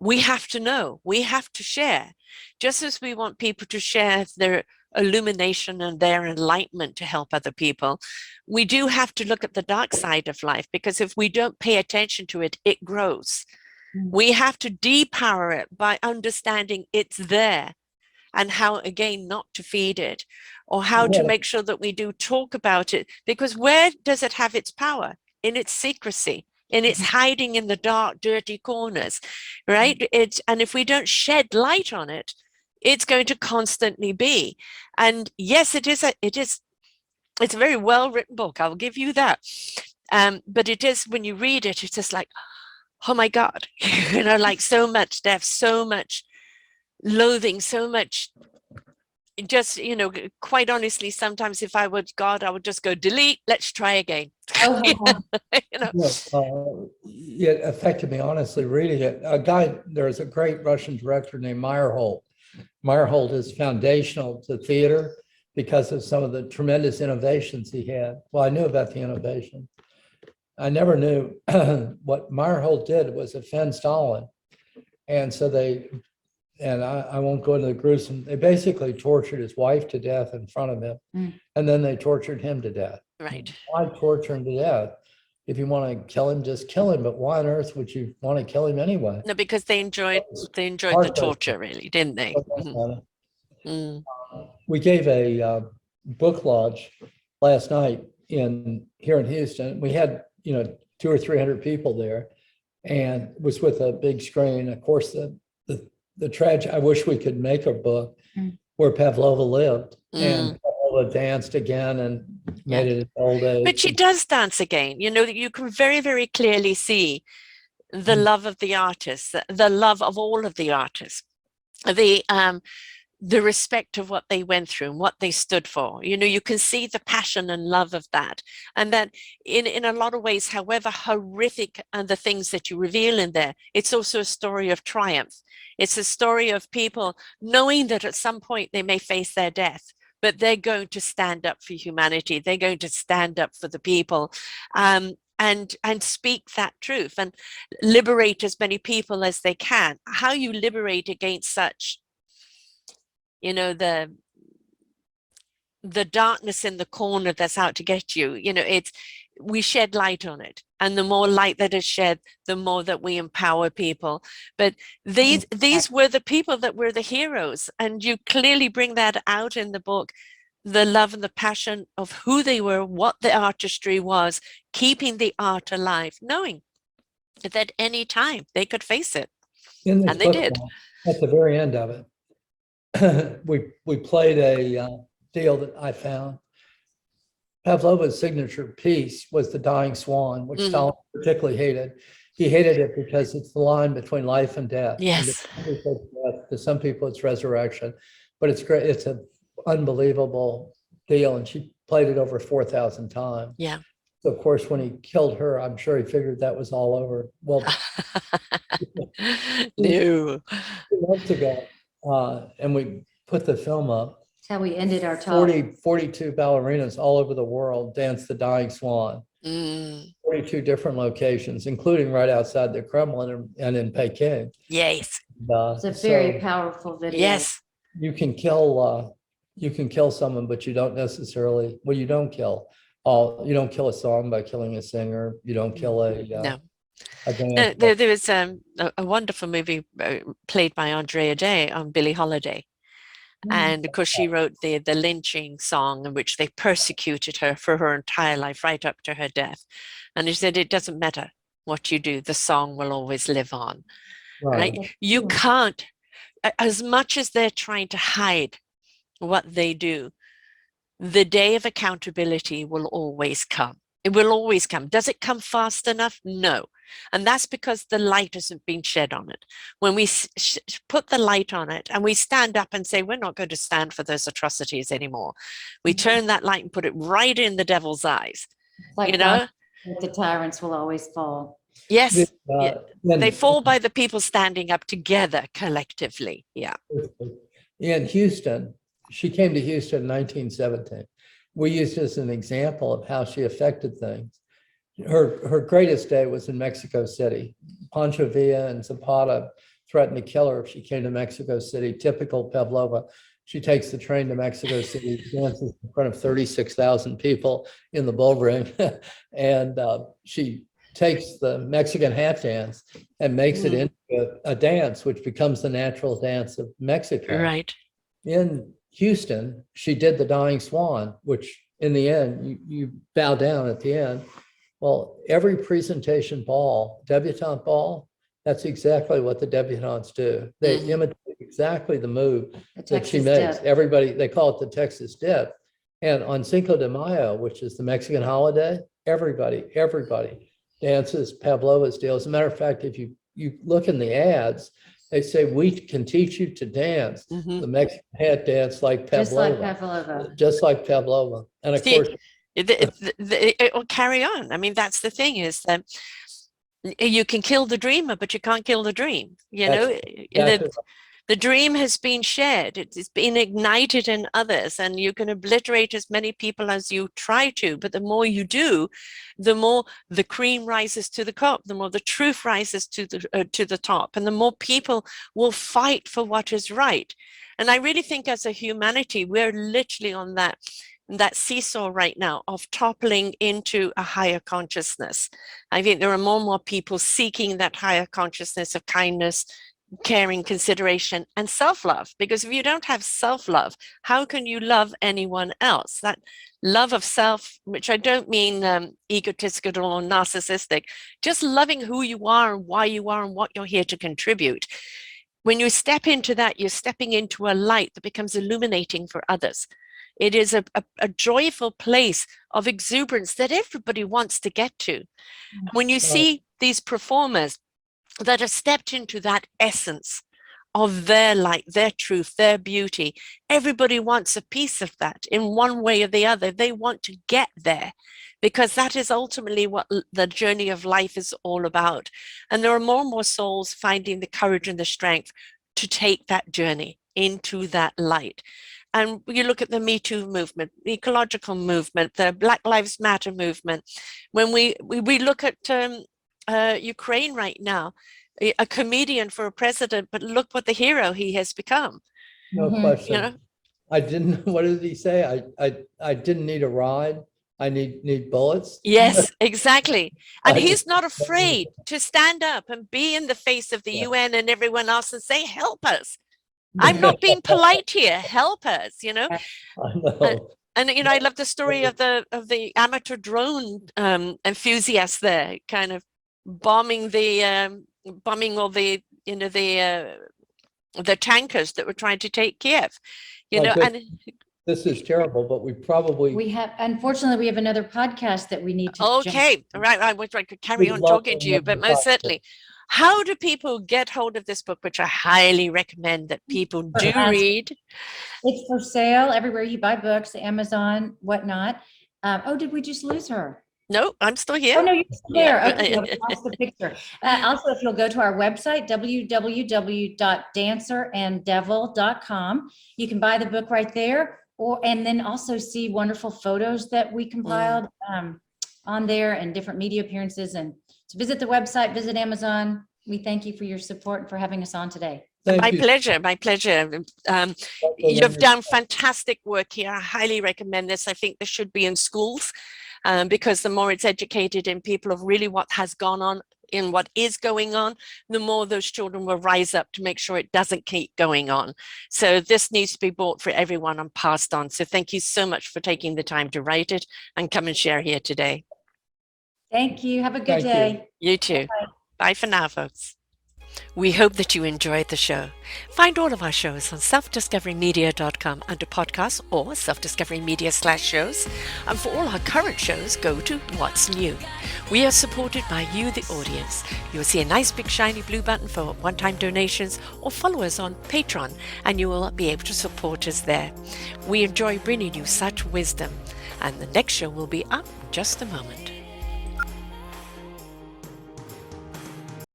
we have to know, we have to share. Just as we want people to share their illumination and their enlightenment to help other people, we do have to look at the dark side of life, because if we don't pay attention to it, it grows. We have to depower it by understanding it's there and how, again, not to feed it, or how to make sure that we do talk about it, because where does it have its power? In its secrecy. And it's hiding in the dark, dirty corners, right? And if we don't shed light on it, it's going to constantly be. And yes, it's a very well written book. I'll give you that. But it is, when you read it, it's just like, oh my God, like so much death, so much loathing, so much. Just, quite honestly, sometimes if I were God, I would just go delete, let's try again. It affected me, honestly, reading it. There's a great Russian director named Meyerhold. Meyerhold is foundational to theater because of some of the tremendous innovations he had. Well, I knew about the innovation. I never knew what Meyerhold did was offend Stalin. And so I won't go into the gruesome, they basically tortured his wife to death in front of him. And then they tortured him to death. Right. Why torture him to death? If you want to kill him, just kill him. But why on earth would you want to kill him anyway? No, because they enjoyed the torture, really, didn't they? We gave a book launch last night here in Houston. We had 200 or 300 people there, and it was with a big screen. Of course, the tragedy. I wish we could make a book where Pavlova lived, and Pavlova danced again and made it his old age. But she does dance again. You know, you can very, very clearly see the love of the artists, the love of all of the artists, the respect of what they went through and what they stood for. You know, you can see the passion and love of that. And that in a lot of ways, however horrific and the things that you reveal in there, it's also a story of triumph. It's a story of people knowing that at some point they may face their death, but they're going to stand up for humanity. They're going to stand up for the people. And speak that truth and liberate as many people as they can. How you liberate against such, you know, the darkness in the corner that's out to get you, you know, we shed light on it. And the more light that is shed, the more that we empower people. But these were the people that were the heroes. And you clearly bring that out in the book, the love and the passion of who they were, what the artistry was, keeping the art alive, knowing that at any time they could face it. In this And they book, did. At the very end of it, we played a deal that I found. Pavlova's signature piece was the Dying Swan, which Stalin particularly hated. He hated it because it's the line between life and death. Yes. And to some people, it's resurrection, but it's great. It's an unbelievable deal, and she played it over 4,000 times. Yeah. So of course, when he killed her, I'm sure he figured that was all over. Well, No. 2 months ago, and we put the film up. That's how we ended our talk. 42 ballerinas all over the world danced the Dying Swan. 42 different locations, including right outside the Kremlin and in Peking. Yes. It's a very powerful video. Yes. You can kill someone, but you don't necessarily, well, you don't kill. You don't kill a song by killing a singer. You don't kill a dance. There was a wonderful movie played by Andrea Day on Billie Holiday. And of course, she wrote the lynching song in which they persecuted her for her entire life, right up to her death. And she said, it doesn't matter what you do, the song will always live on. Right? You can't, as much as they're trying to hide what they do, the day of accountability will always come. It will always come. Does it come fast enough? No. And that's because the light hasn't been shed on it. When we put the light on it and we stand up and say, we're not going to stand for those atrocities anymore. We turn that light and put it right in the devil's eyes. Like, you know, the tyrants will always fall. Yes. They fall by the people standing up together collectively. Yeah. In Houston, she came to Houston in 1917. We used as an example of how she affected things. Her greatest day was in Mexico City. Pancho Villa and Zapata threatened to kill her if she came to Mexico City. Typical Pavlova. She takes the train to Mexico City, dances in front of 36,000 people in the bull ring, and she takes the Mexican half dance and makes it into a dance, which becomes the natural dance of Mexico. Right. In Houston, she did the Dying Swan, which in the end, you bow down at the end. Well, every presentation ball, debutante ball, that's exactly what the debutantes do. They imitate exactly the move that she makes. Dip. Everybody, they call it the Texas dip. And on Cinco de Mayo, which is the Mexican holiday, everybody dances Pavlova's deal. As a matter of fact, if you look in the ads, they say, we can teach you to dance the Mexican hat dance like Pavlova. Just like Pavlova. And of course, it will carry on. I mean, that's the thing, is that you can kill the dreamer, but you can't kill the dream. You know, the dream has been shared. It's been ignited in others, and you can obliterate as many people as you try to. But the more you do, the more the cream rises to the top, the more the truth rises to the top, and the more people will fight for what is right. And I really think as a humanity, we're literally on that seesaw right now of toppling into a higher consciousness. I think there are more and more people seeking that higher consciousness of kindness, caring, consideration, and self-love. Because if you don't have self-love, how can you love anyone else? That love of self, which I don't mean egotistical or narcissistic, just loving who you are and why you are and what you're here to contribute. When you step into that, you're stepping into a light that becomes illuminating for others. It is a joyful place of exuberance that everybody wants to get to. When you see these performers that have stepped into that essence of their light, their truth, their beauty, everybody wants a piece of that in one way or the other. They want to get there, because that is ultimately what the journey of life is all about. And there are more and more souls finding the courage and the strength to take that journey into that light. And you look at the Me Too movement, the ecological movement, the Black Lives Matter movement. When we look at Ukraine right now, a comedian for a president, but look what the hero he has become. No Mhm. question. You know? I didn't, what did he say? I didn't need a ride. I need bullets. Yes, exactly. And I he's just- not afraid to stand up and be in the face of the Yeah. UN and everyone else and say, help us. I'm not being polite here. Help us, you know? I know. And you know, I love the story of the amateur drone enthusiast there, kind of bombing all the, you know, the tankers that were trying to take Kiev, you know. Well, And This is terrible, but we probably Unfortunately, we have another podcast that we need to. jump- okay, right, I wish I could carry We'd on love talking to to you, but another most podcast. certainly, how do people get hold of this book, which I highly recommend that people do Yes. read? It's for sale everywhere you buy books, Amazon, whatnot. Oh, did we just lose her? No, I'm still Oh, here. no, you're still there. Yeah. Okay, I lost the picture. Also, if you'll go to our website, www.danceranddevil.com, you can buy the book right there, and then also see wonderful photos that we compiled on there and different media appearances. And to visit the website, visit Amazon. We thank you for your support and for having us on today. Thank My you. pleasure, my pleasure. You've done fantastic work here. I highly recommend this. I think this should be in schools, because the more it's educated in people of really what has gone on, in what is going on, the more those children will rise up to make sure it doesn't keep going on. So this needs to be bought for everyone and passed on. So thank you so much for taking the time to write it and come and share here today. Thank you. Have a good Thank you. day. You too. Bye for now, folks. We hope that you enjoyed the show. Find all of our shows on selfdiscoverymedia.com under podcasts or selfdiscoverymedia/shows. And for all our current shows, go to What's New. We are supported by you, the audience. You'll see a nice big shiny blue button for one-time donations, or follow us on Patreon and you will be able to support us there. We enjoy bringing you such wisdom. And the next show will be up in just a moment.